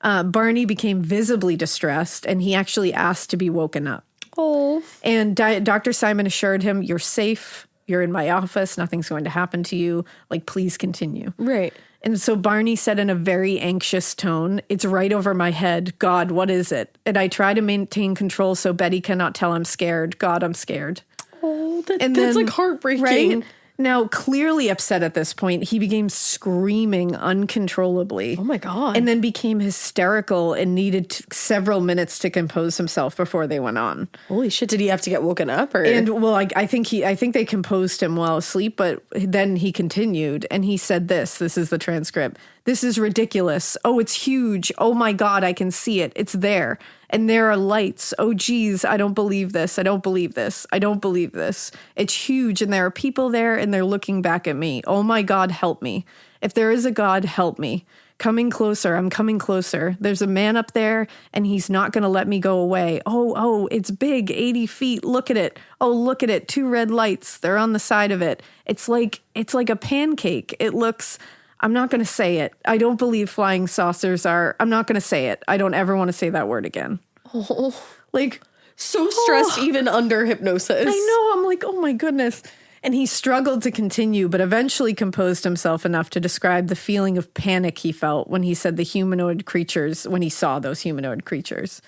Barney became visibly distressed, and he actually asked to be woken up. Oh. And Dr. Simon assured him, you're safe. You're in my office. Nothing's going to happen to you. Like, please continue. Right. And so Barney said in a very anxious tone, it's right over my head. God, what is it? And I try to maintain control so Betty cannot tell I'm scared. God, I'm scared. Oh, that's like heartbreaking. Right? Now, clearly upset at this point, he began screaming uncontrollably. Oh, my God. And then became hysterical and needed several minutes to compose himself before they went on. Holy shit, did he have to get woken up? Or? And, well, I think they composed him while asleep, but then he continued, and he said this is the transcript. This is ridiculous. Oh, it's huge. Oh, my God, I can see it. It's there. And there are lights. Oh, geez, I don't believe this. I don't believe this. I don't believe this. It's huge, and there are people there, and they're looking back at me. Oh, my God, help me. If there is a God, help me. Coming closer. I'm coming closer. There's a man up there, and he's not going to let me go away. Oh, it's big, 80 feet. Look at it. Oh, look at it. 2 red lights. They're on the side of it. It's like a pancake. It looks... I'm not going to say it. I don't believe flying saucers are... I'm not going to say it. I don't ever want to say that word again. Oh, Like... so stressed even under hypnosis. I know. I'm like, oh my goodness. And he struggled to continue, but eventually composed himself enough to describe the feeling of panic he felt when he said the humanoid creatures, when he saw those humanoid creatures.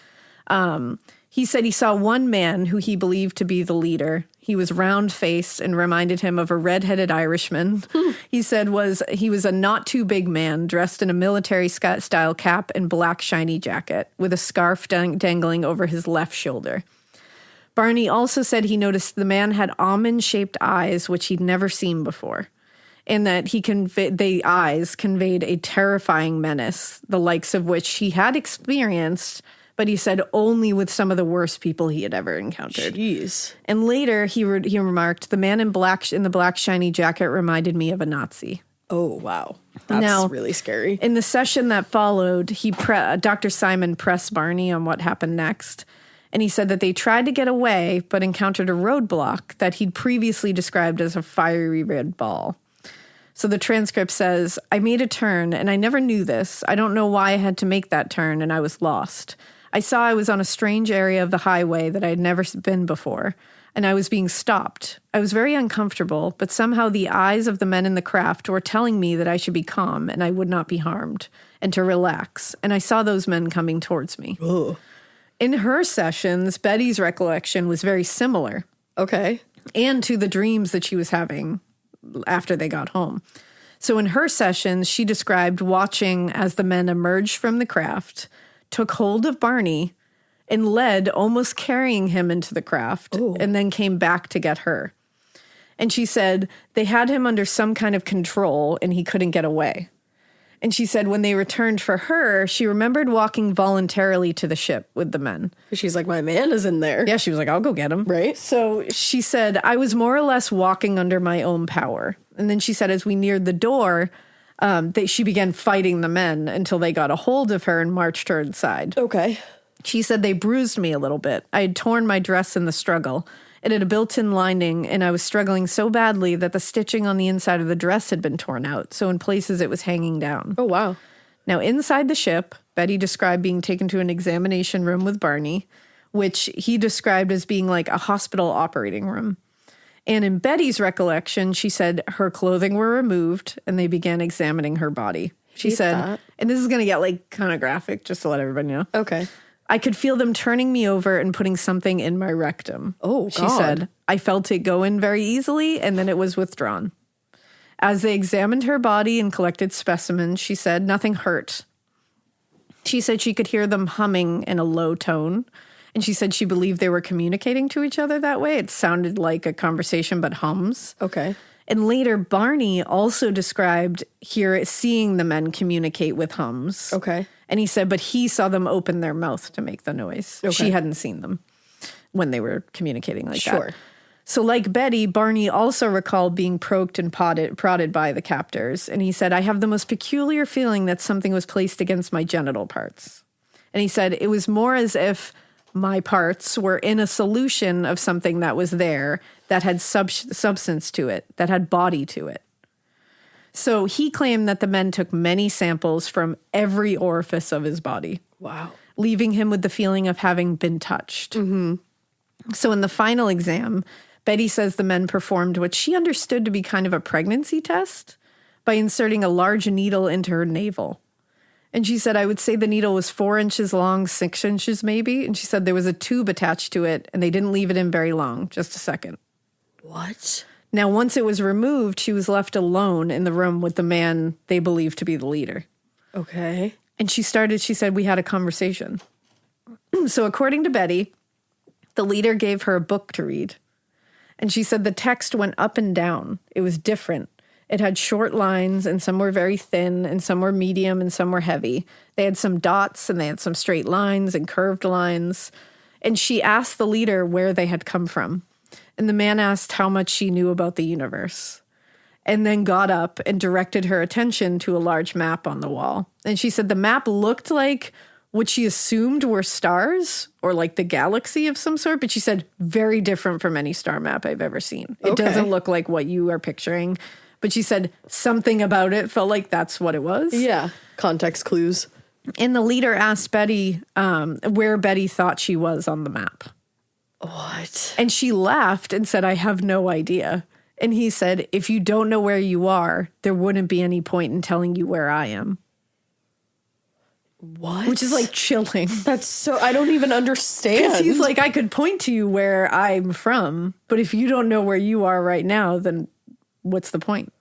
He said he saw one man who he believed to be the leader. He was round-faced and reminded him of a red-headed Irishman. He said he was a not-too-big man dressed in a military-style cap and black shiny jacket with a scarf dangling over his left shoulder. Barney also said he noticed the man had almond-shaped eyes, which he'd never seen before, and that the eyes conveyed a terrifying menace, the likes of which he had experienced, but he said only with some of the worst people he had ever encountered. Jeez. And later, he remarked, the man in the black shiny jacket reminded me of a Nazi. Oh, wow. That's really scary. In the session that followed, Dr. Simon pressed Barney on what happened next. And he said that they tried to get away, but encountered a roadblock that he'd previously described as a fiery red ball. So the transcript says, I made a turn, and I never knew this. I don't know why I had to make that turn, and I was lost. I saw I was on a strange area of the highway that I had never been before, and I was being stopped. I was very uncomfortable, but somehow the eyes of the men in the craft were telling me that I should be calm and I would not be harmed, and to relax. And I saw those men coming towards me. Ugh. In her sessions, Betty's recollection was very similar. Okay. And to the dreams that she was having after they got home. So in her sessions, she described watching as the men emerged from the craft, took hold of Barney, and led, almost carrying him into the craft, and then came back to get her. And she said they had him under some kind of control, and he couldn't get away. And she said when they returned for her, she remembered walking voluntarily to the ship with the men. She's like, my man is in there. Yeah, she was like, I'll go get him. Right. So she said, I was more or less walking under my own power. And then she said, as we neared the door, she began fighting the men until they got a hold of her and marched her inside. Okay. She said they bruised me a little bit. I had torn my dress in the struggle. It had a built-in lining, and I was struggling so badly that the stitching on the inside of the dress had been torn out, so in places it was hanging down. Oh, wow. Now, inside the ship, Betty described being taken to an examination room with Barney, which he described as being like a hospital operating room. And in Betty's recollection, she said her clothing were removed, and they began examining her body. She said, and this is going to get like kind of graphic, just to let everybody know. Okay. I could feel them turning me over and putting something in my rectum. Oh, God. She said, I felt it go in very easily, and then it was withdrawn. As they examined her body and collected specimens, she said nothing hurt. She said she could hear them humming in a low tone, and she said she believed they were communicating to each other that way. It sounded like a conversation, but hums. Okay. And later, Barney also described seeing the men communicate with hums. Okay. And he said, but he saw them open their mouth to make the noise. Okay. She hadn't seen them when they were communicating like that. Sure. So like Betty, Barney also recalled being poked and prodded by the captors. And he said, I have the most peculiar feeling that something was placed against my genital parts. And he said, it was more as if my parts were in a solution of something that was there that had substance to it, that had body to it. So he claimed that the men took many samples from every orifice of his body. Wow. Leaving him with the feeling of having been touched. Mm-hmm. So in the final exam, Betty says the men performed what she understood to be kind of a pregnancy test by inserting a large needle into her navel. And she said, I would say the needle was 4 inches long, 6 inches maybe. And she said there was a tube attached to it, and they didn't leave it in very long, just a second. What? Now, once it was removed, she was left alone in the room with the man they believed to be the leader. Okay. And she said, we had a conversation. So according to Betty, the leader gave her a book to read. And she said the text went up and down. It was different. It had short lines, and some were very thin, and some were medium, and some were heavy. They had some dots, and they had some straight lines and curved lines. And she asked the leader where they had come from. And the man asked how much she knew about the universe, and then got up and directed her attention to a large map on the wall. And she said the map looked like what she assumed were stars or like the galaxy of some sort, but she said very different from any star map I've ever seen. It doesn't look like what you are picturing, but she said something about it felt like that's what it was. Yeah. Context clues. And the leader asked Betty where Betty thought she was on the map. What? And she laughed and said, I have no idea. And he said, if you don't know where you are, there wouldn't be any point in telling you where I am. What? Which is like chilling. That's so, I don't even understand. Because he's like, I could point to you where I'm from, but if you don't know where you are right now, then what's the point?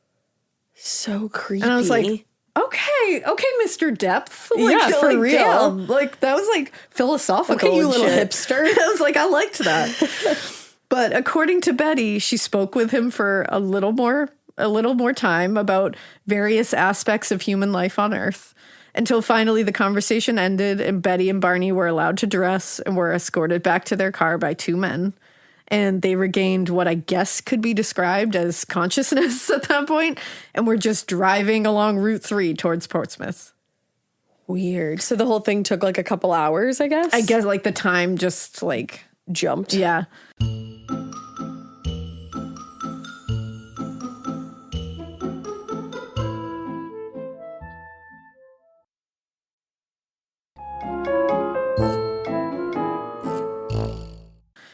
So creepy. And I was like, okay, Mr. Depth. Like, yeah, for real. Damn. Like, that was like philosophical. Okay, you and little shit. hipster. I was like, I liked that. But according to Betty, she spoke with him for a little more time about various aspects of human life on Earth, until finally the conversation ended and Betty and Barney were allowed to dress and were escorted back to their car by two men. And they regained what I guess could be described as consciousness at that point, and were just driving along Route 3 towards Portsmouth. Weird. So the whole thing took like a couple hours, I guess? I guess like the time just like jumped. Yeah.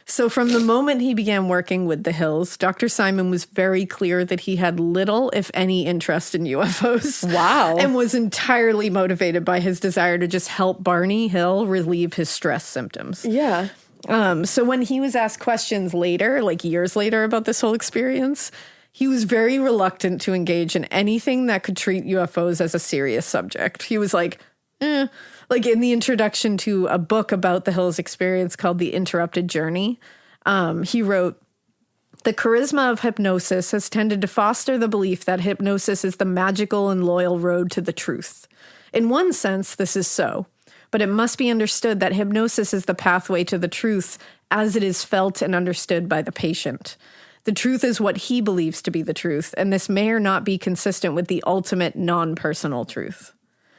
So from the moment he began working with the Hills, Dr. Simon was very clear that he had little, if any, interest in UFOs. Wow. And was entirely motivated by his desire to just help Barney Hill relieve his stress symptoms. Yeah. So when he was asked questions later, like years later, about this whole experience, he was very reluctant to engage in anything that could treat UFOs as a serious subject. He was like, Like in the introduction to a book about the Hills experience called The Interrupted Journey, he wrote, the charisma of hypnosis has tended to foster the belief that hypnosis is the magical and loyal road to the truth. In one sense, this is so, but it must be understood that hypnosis is the pathway to the truth as it is felt and understood by the patient. The truth is what he believes to be the truth, and this may or not be consistent with the ultimate non-personal truth.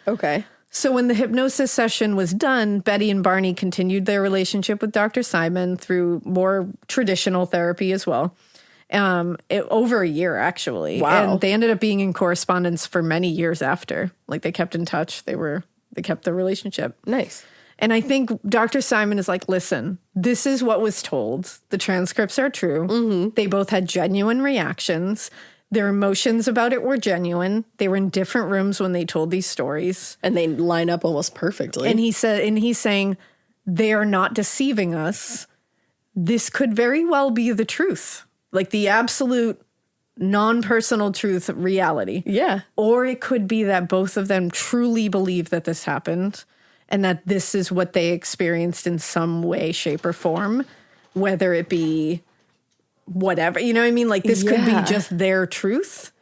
Okay. So when the hypnosis session was done, Betty and Barney continued their relationship with Dr. Simon through more traditional therapy as well. Over a year, actually. Wow. And they ended up being in correspondence for many years after. Like, they kept in touch. They kept the relationship. Nice. And I think Dr. Simon is like, listen, this is what was told. The transcripts are true. Mm-hmm. They both had genuine reactions. Their emotions about it were genuine. They were in different rooms when they told these stories. And they line up almost perfectly. And he's saying, they are not deceiving us. This could very well be the truth. Like the absolute non-personal truth reality. Yeah. Or it could be that both of them truly believe that this happened and that this is what they experienced in some way, shape, or form, whether it be whatever, you know what I mean? Like this could be just their truth,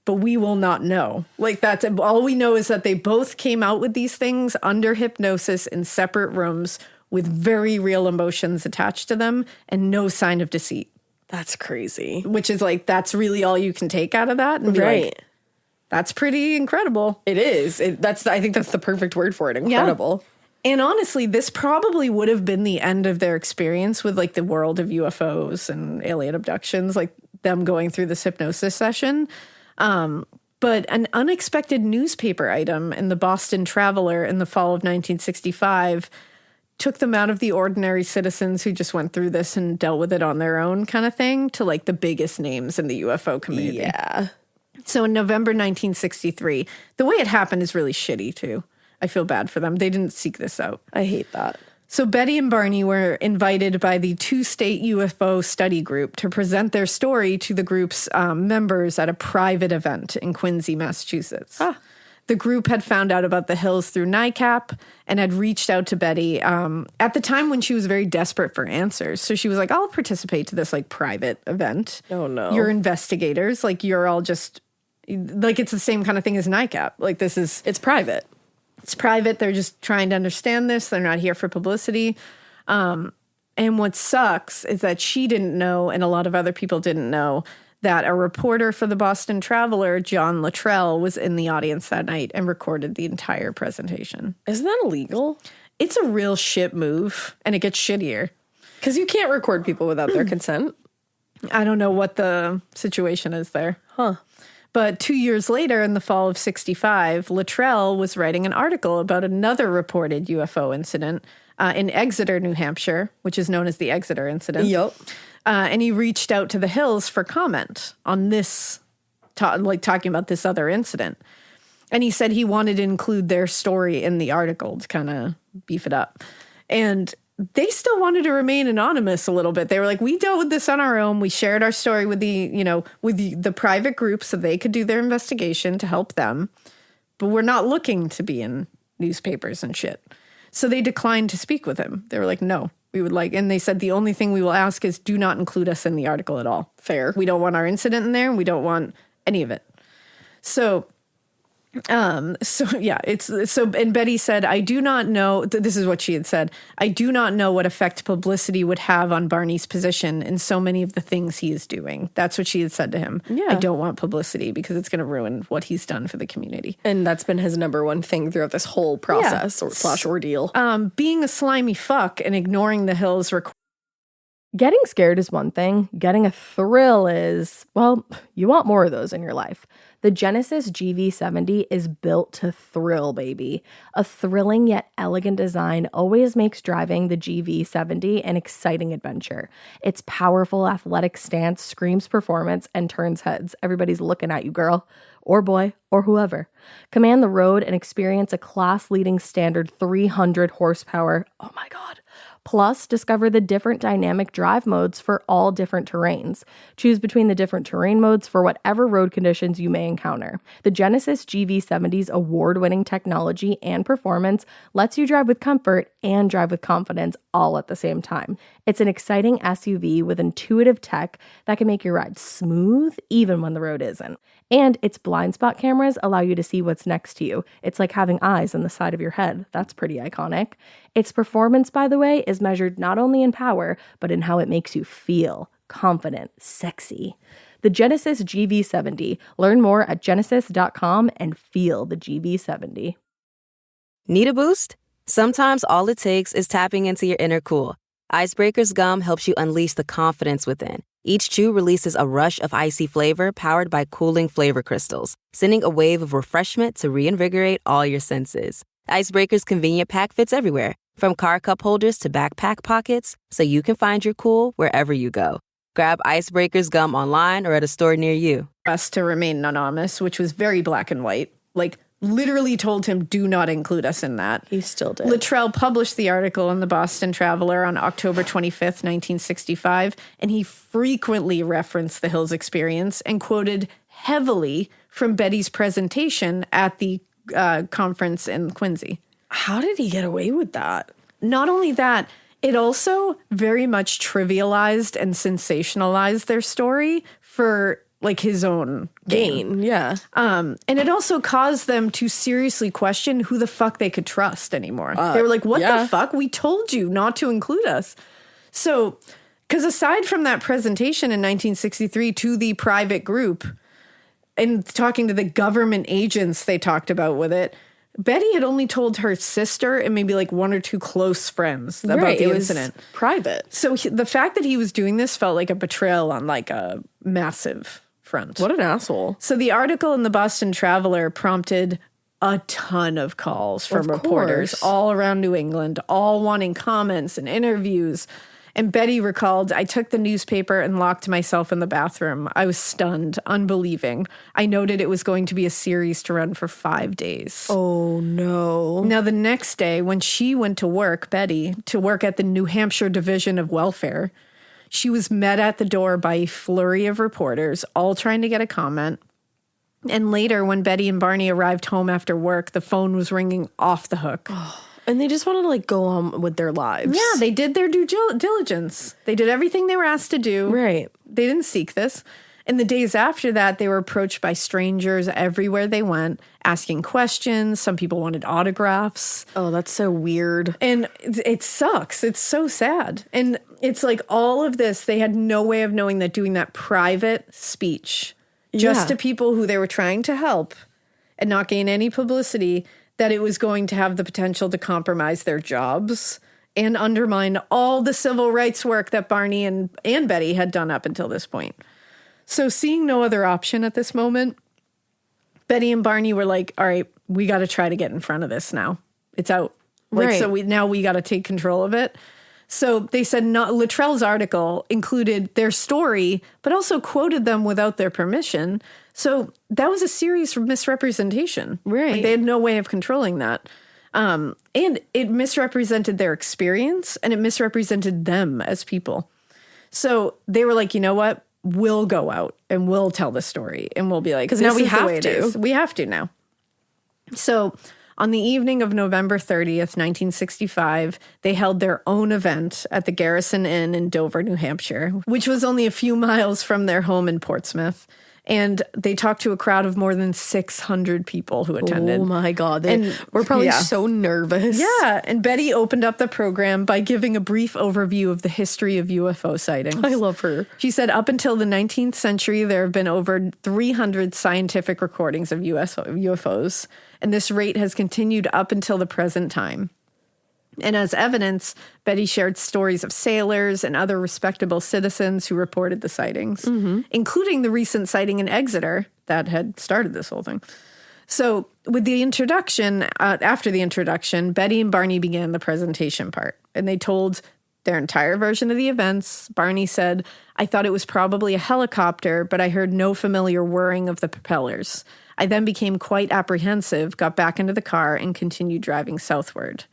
but we will not know. Like that's all we know is that they both came out with these things under hypnosis in separate rooms with very real emotions attached to them and no sign of deceit. That's crazy. Which is like, that's really all you can take out of that. And be like, that's pretty incredible. It is. I think that's the perfect word for it. Incredible. Yeah. And honestly, this probably would have been the end of their experience with like the world of UFOs and alien abductions, like them going through this hypnosis session. But an unexpected newspaper item in the Boston Traveler in the fall of 1965 took them out of the ordinary citizens who just went through this and dealt with it on their own kind of thing to like the biggest names in the UFO community. Yeah. So in November 1963, the way it happened is really shitty too. I feel bad for them. They didn't seek this out. I hate that. So Betty and Barney were invited by the two-state UFO study group to present their story to the group's members at a private event in Quincy, Massachusetts. The group had found out about the Hills through NICAP and had reached out to Betty at the time when she was very desperate for answers. So she was like, I'll participate to this like private event. Oh, no. You're investigators. Like you're all just Like, it's the same kind of thing as NICAP. Like, It's private. It's private. They're just trying to understand this. They're not here for publicity. And what sucks is that she didn't know, and a lot of other people didn't know, that a reporter for the Boston Traveler, John Luttrell, was in the audience that night and recorded the entire presentation. Isn't that illegal? It's a real shit move, and it gets shittier. Because you can't record people without their consent. I don't know what the situation is there. Huh. But 2 years later, in the fall of 1965, Luttrell was writing an article about another reported UFO incident in Exeter, New Hampshire, which is known as the Exeter incident. Yep. And he reached out to the Hills for comment on this, talking about this other incident. And he said he wanted to include their story in the article to kind of beef it up. And they still wanted to remain anonymous a little bit. They were like, we dealt with this on our own. We shared our story with the private group so they could do their investigation to help them. But we're not looking to be in newspapers and shit. So they declined to speak with him. They were like, no. We would and they said the only thing we will ask is do not include us in the article at all. Fair. We don't want our incident in there, and we don't want any of it. And Betty said, I do not know, this is what she had said, I do not know what effect publicity would have on Barney's position in so many of the things he is doing. That's what she had said to him. Yeah. I don't want publicity because it's going to ruin what he's done for the community. And that's been his number one thing throughout this whole process / ordeal. Being a slimy fuck and ignoring the Hills' Getting scared is one thing. Getting a thrill is, well, you want more of those in your life. The Genesis GV70 is built to thrill, baby. A thrilling yet elegant design always makes driving the GV70 an exciting adventure. Its powerful athletic stance screams performance and turns heads. Everybody's looking at you, girl, or boy, or whoever. Command the road and experience a class-leading standard 300 horsepower. Oh my God. Plus, discover the different dynamic drive modes for all different terrains. Choose between the different terrain modes for whatever road conditions you may encounter. The Genesis GV70's award-winning technology and performance lets you drive with comfort and drive with confidence all at the same time. It's an exciting SUV with intuitive tech that can make your ride smooth even when the road isn't. And its blind spot cameras allow you to see what's next to you. It's like having eyes on the side of your head. That's pretty iconic. Its performance, by the way, is measured not only in power, but in how it makes you feel confident, sexy. The Genesis GV70. Learn more at genesis.com and feel the GV70. Need a boost? Sometimes all it takes is tapping into your inner cool. Icebreaker's gum helps you unleash the confidence within. Each chew releases a rush of icy flavor powered by cooling flavor crystals, sending a wave of refreshment to reinvigorate all your senses. Icebreaker's convenient pack fits everywhere, from car cup holders to backpack pockets, so you can find your cool wherever you go. Grab Icebreaker's gum online or at a store near you. Us to remain anonymous, which was very black and white. Like, literally told him, do not include us in that. He still did. Luttrell published the article in the Boston Traveler on October 25th, 1965, and he frequently referenced the Hills experience and quoted heavily from Betty's presentation at the conference in Quincy. How did he get away with that? Not only that, it also very much trivialized and sensationalized their story for like his own gain. Yeah. And it also caused them to seriously question who the fuck they could trust anymore. They were like, what the fuck? We told you not to include us. So, because aside from that presentation in 1963 to the private group and talking to the government agents they talked about with it, Betty had only told her sister and maybe like one or two close friends about the incident. Private. So the fact that he was doing this felt like a betrayal on like a massive front. What an asshole. So the article in the Boston Traveler prompted a ton of calls from reporters all around New England, all wanting comments and interviews. And Betty recalled, I took the newspaper and locked myself in the bathroom. I was stunned, unbelieving. I noted it was going to be a series to run for 5 days. Oh, no. Now, the next day, when she went to work, Betty, to work at the New Hampshire Division of Welfare, she was met at the door by a flurry of reporters, all trying to get a comment. And later, when Betty and Barney arrived home after work, the phone was ringing off the hook. And they just wanted to like go on with their lives. Yeah, they did their due diligence. They did everything they were asked to do. Right. They didn't seek this. In the days after that, they were approached by strangers everywhere they went, asking questions. Some people wanted autographs. Oh, that's so weird. And it sucks. It's so sad. And it's like all of this, they had no way of knowing that doing that private speech just to people who they were trying to help and not gain any publicity, that it was going to have the potential to compromise their jobs and undermine all the civil rights work that Barney and Betty had done up until this point. So seeing no other option at this moment, Betty and Barney were like, all right, we got to try to get in front of this now. It's out. Like, Right. So we got to take control of it. So they said Luttrell's article included their story, but also quoted them without their permission. So that was a serious misrepresentation. Right. Like, they had no way of controlling that. And it misrepresented their experience, and it misrepresented them as people. So they were like, you know what? We'll go out and we'll tell the story, and we'll be like, because now we have to. We have to now. So on the evening of November 30th, 1965, they held their own event at the Garrison Inn in Dover, New Hampshire, which was only a few miles from their home in Portsmouth. And they talked to a crowd of more than 600 people who attended. Oh my God. And- We're probably yeah. so nervous. Yeah, and Betty opened up the program by giving a brief overview of the history of UFO sightings. I love her. She said up until the 19th century, there have been over 300 scientific recordings of UFOs, and this rate has continued up until the present time. And as evidence, Betty shared stories of sailors and other respectable citizens who reported the sightings, including the recent sighting in Exeter that had started this whole thing. So with the introduction, after the introduction, Betty and Barney began the presentation part, and they told their entire version of the events. Barney said, I thought it was probably a helicopter, but I heard no familiar whirring of the propellers. I then became quite apprehensive, got back into the car, and continued driving southward.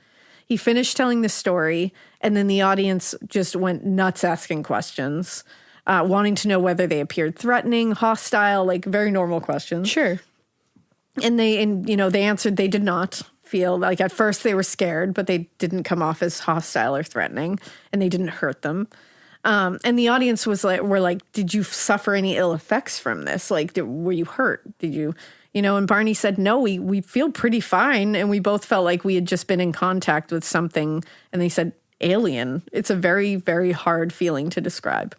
He finished telling the story, and then the audience just went nuts asking questions, wanting to know whether they appeared threatening, hostile, like very normal questions. Sure. And they answered they did not feel like, at first they were scared, but they didn't come off as hostile or threatening, and they didn't hurt them. And the audience were like, did you suffer any ill effects from this? Like, were you hurt? Did you? And Barney said, no, we feel pretty fine. And we both felt like we had just been in contact with something. And they said, alien. It's a very, very hard feeling to describe.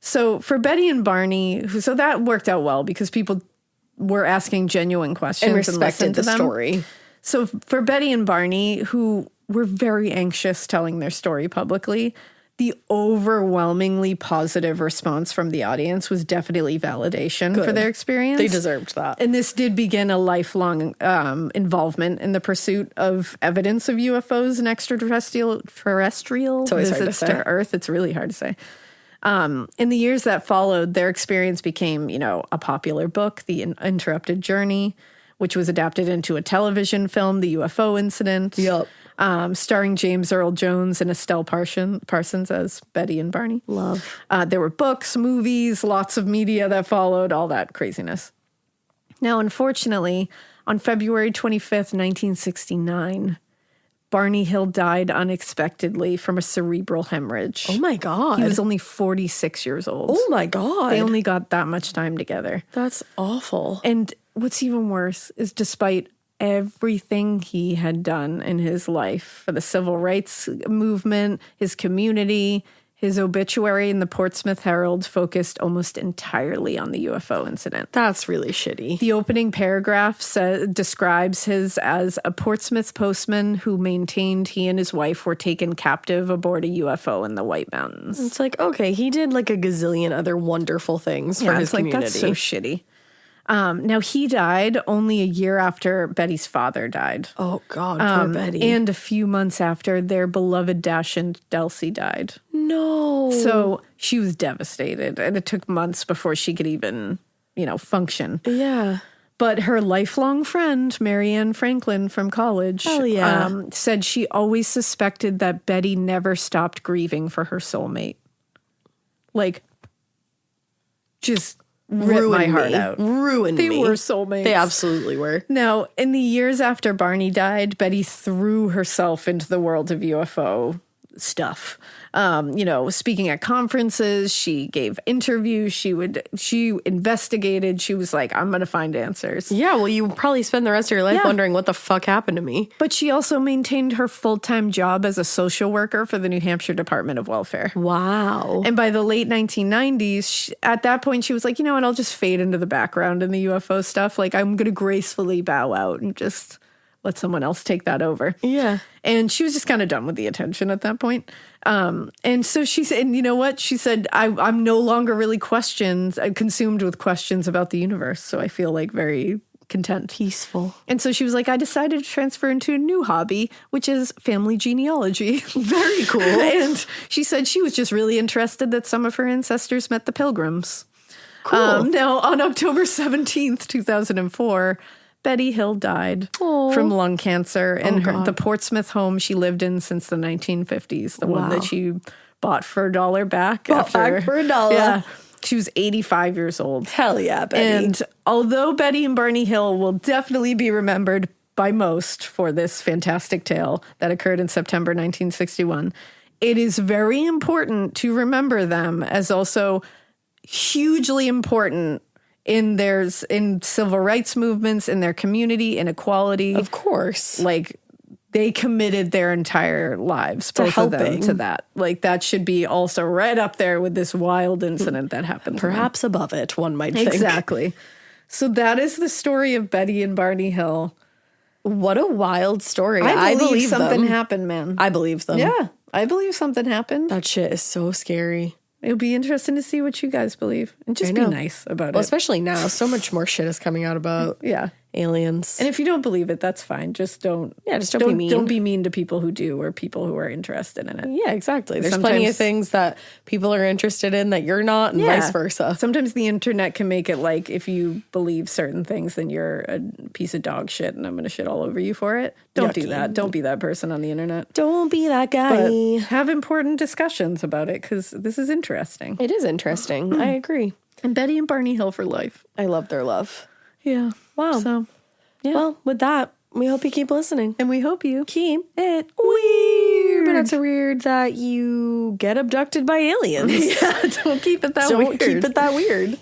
So for Betty and Barney, so that worked out well because people were asking genuine questions And and listened respected to the them. story. So for Betty and Barney, who were very anxious telling their story publicly, the overwhelmingly positive response from the audience was definitely validation for their experience. They deserved that. And this did begin a lifelong involvement in the pursuit of evidence of UFOs and extraterrestrial always hard to visits say. to Earth. It's really hard to say. In the years that followed, their experience became, a popular book, The Interrupted Journey, which was adapted into a television film, The UFO Incident. Yup. Starring James Earl Jones and Estelle Parsons as Betty and Barney. Love. There were books, movies, lots of media that followed, all that craziness. Now, unfortunately, on February 25th, 1969, Barney Hill died unexpectedly from a cerebral hemorrhage. Oh my God. He was only 46 years old. Oh my God. They only got that much time together. That's awful. And what's even worse is despite everything he had done in his life for the civil rights movement, his community, his obituary in the Portsmouth Herald focused almost entirely on the UFO incident. That's really shitty. The opening paragraph describes his as a Portsmouth postman who maintained he and his wife were taken captive aboard a UFO in the White Mountains. It's like, okay, he did like a gazillion other wonderful things for his it's like, community. that's so shitty. Now, he died only a year after Betty's father died. Oh God, poor Betty. And a few months after their beloved Dash and Delcy died. no. So she was devastated, and it took months before she could even, function. Yeah. But her lifelong friend, Marianne Franklin from college, Hell yeah. said she always suspected that Betty never stopped grieving for her soulmate. Like, just ripped my heart out. Ruined me. They were soulmates. They absolutely were. Now, in the years after Barney died, Betty threw herself into the world of UFO stuff. Speaking at conferences, she gave interviews, she investigated, she was like, I'm going to find answers. Yeah, well, you probably spend the rest of your life Yeah. wondering what the fuck happened to me. But she also maintained her full-time job as a social worker for the New Hampshire Department of Welfare. Wow. And by the late 1990s, at that point, she was like, you know what, I'll just fade into the background in the UFO stuff. Like, I'm going to gracefully bow out and just let someone else take that over. Yeah. And she was just kind of done with the attention at that point. And so she said, and you know what? She said, I'm no longer really consumed with questions about the universe. So I feel like very content. Peaceful. And so she was like, I decided to transfer into a new hobby, which is family genealogy. Very cool. And she said she was just really interested that some of her ancestors met the Pilgrims. Cool. Now, on October 17th, 2004, Betty Hill died from lung cancer in the Portsmouth home she lived in since the 1950s, the one that she bought for $1 back. Back for $1. Yeah. She was 85 years old. Hell yeah, Betty. And although Betty and Barney Hill will definitely be remembered by most for this fantastic tale that occurred in September 1961, it is very important to remember them as also hugely important in civil rights movements, in their community, inequality. Of course. Like, they committed their entire lives, To both of them, helping. to that. Like, that should be also right up there with this wild incident that happened. to them. Perhaps above it, one might think. Exactly. So that is the story of Betty and Barney Hill. What a wild story. I believe them. something happened, man. I believe them. Yeah, I believe something happened. That shit is so scary. It'll be interesting to see what you guys believe. And just be know. nice about Well, it. especially now, so much more shit is coming out about Yeah. aliens. And if you don't believe it, that's fine. Just don't. Yeah, just don't be mean. Don't be mean to people who do or people who are interested in it. Yeah, exactly. There's plenty of Sometimes- things that people are interested in that you're not, and vice versa. Sometimes the internet can make it like if you believe certain things, then you're a piece of dog shit, and I'm going to shit all over you for it. Don't do Yucky. that. Don't be that person on the internet. Don't be that guy. But have important discussions about it because this is interesting. It is interesting. I agree. And Betty and Barney Hill for life. I love their love. Yeah. Wow. So, yeah. Well, with that, we hope you keep listening. and we hope you Keep it weird. But weird. it's weird that you get abducted by aliens. Yeah, don't keep it that Don't weird. keep it that weird.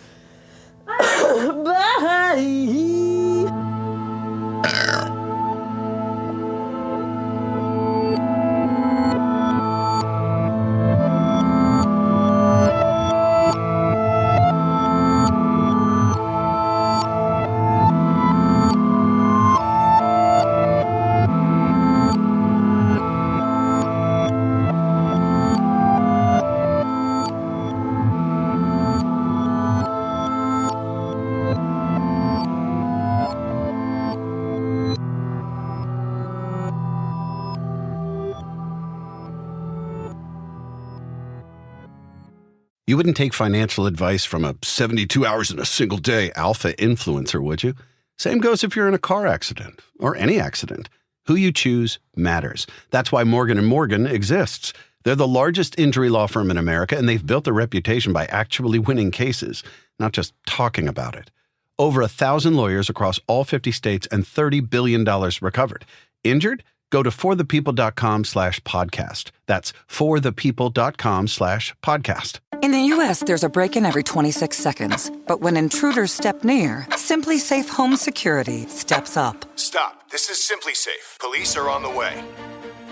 You wouldn't take financial advice from a 72 hours in a single day alpha influencer, would you? Same goes if you're in a car accident or any accident. Who you choose matters. That's why Morgan & Morgan exists. They're the largest injury law firm in America, and they've built a reputation by actually winning cases, not just talking about it. Over 1,000 lawyers across all 50 states and $30 billion recovered. Injured? Go to forthepeople.com/podcast. That's forthepeople.com/podcast. In the U.S., there's a break-in every 26 seconds. But when intruders step near, Simply Safe Home Security steps up. Stop. This is Simply Safe. Police are on the way.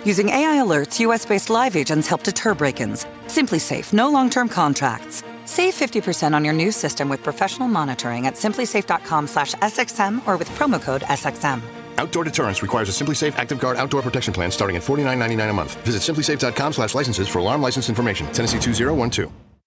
Using AI alerts, U.S.-based live agents help deter break-ins. Simply Safe, no long-term contracts. Save 50% on your new system with professional monitoring at simplysafe.com/SXM or with promo code SXM. Outdoor deterrence requires a Simply Safe Active Guard outdoor protection plan starting at $49.99 a month. Visit simplysafe.com/licenses for alarm license information. Tennessee 2012.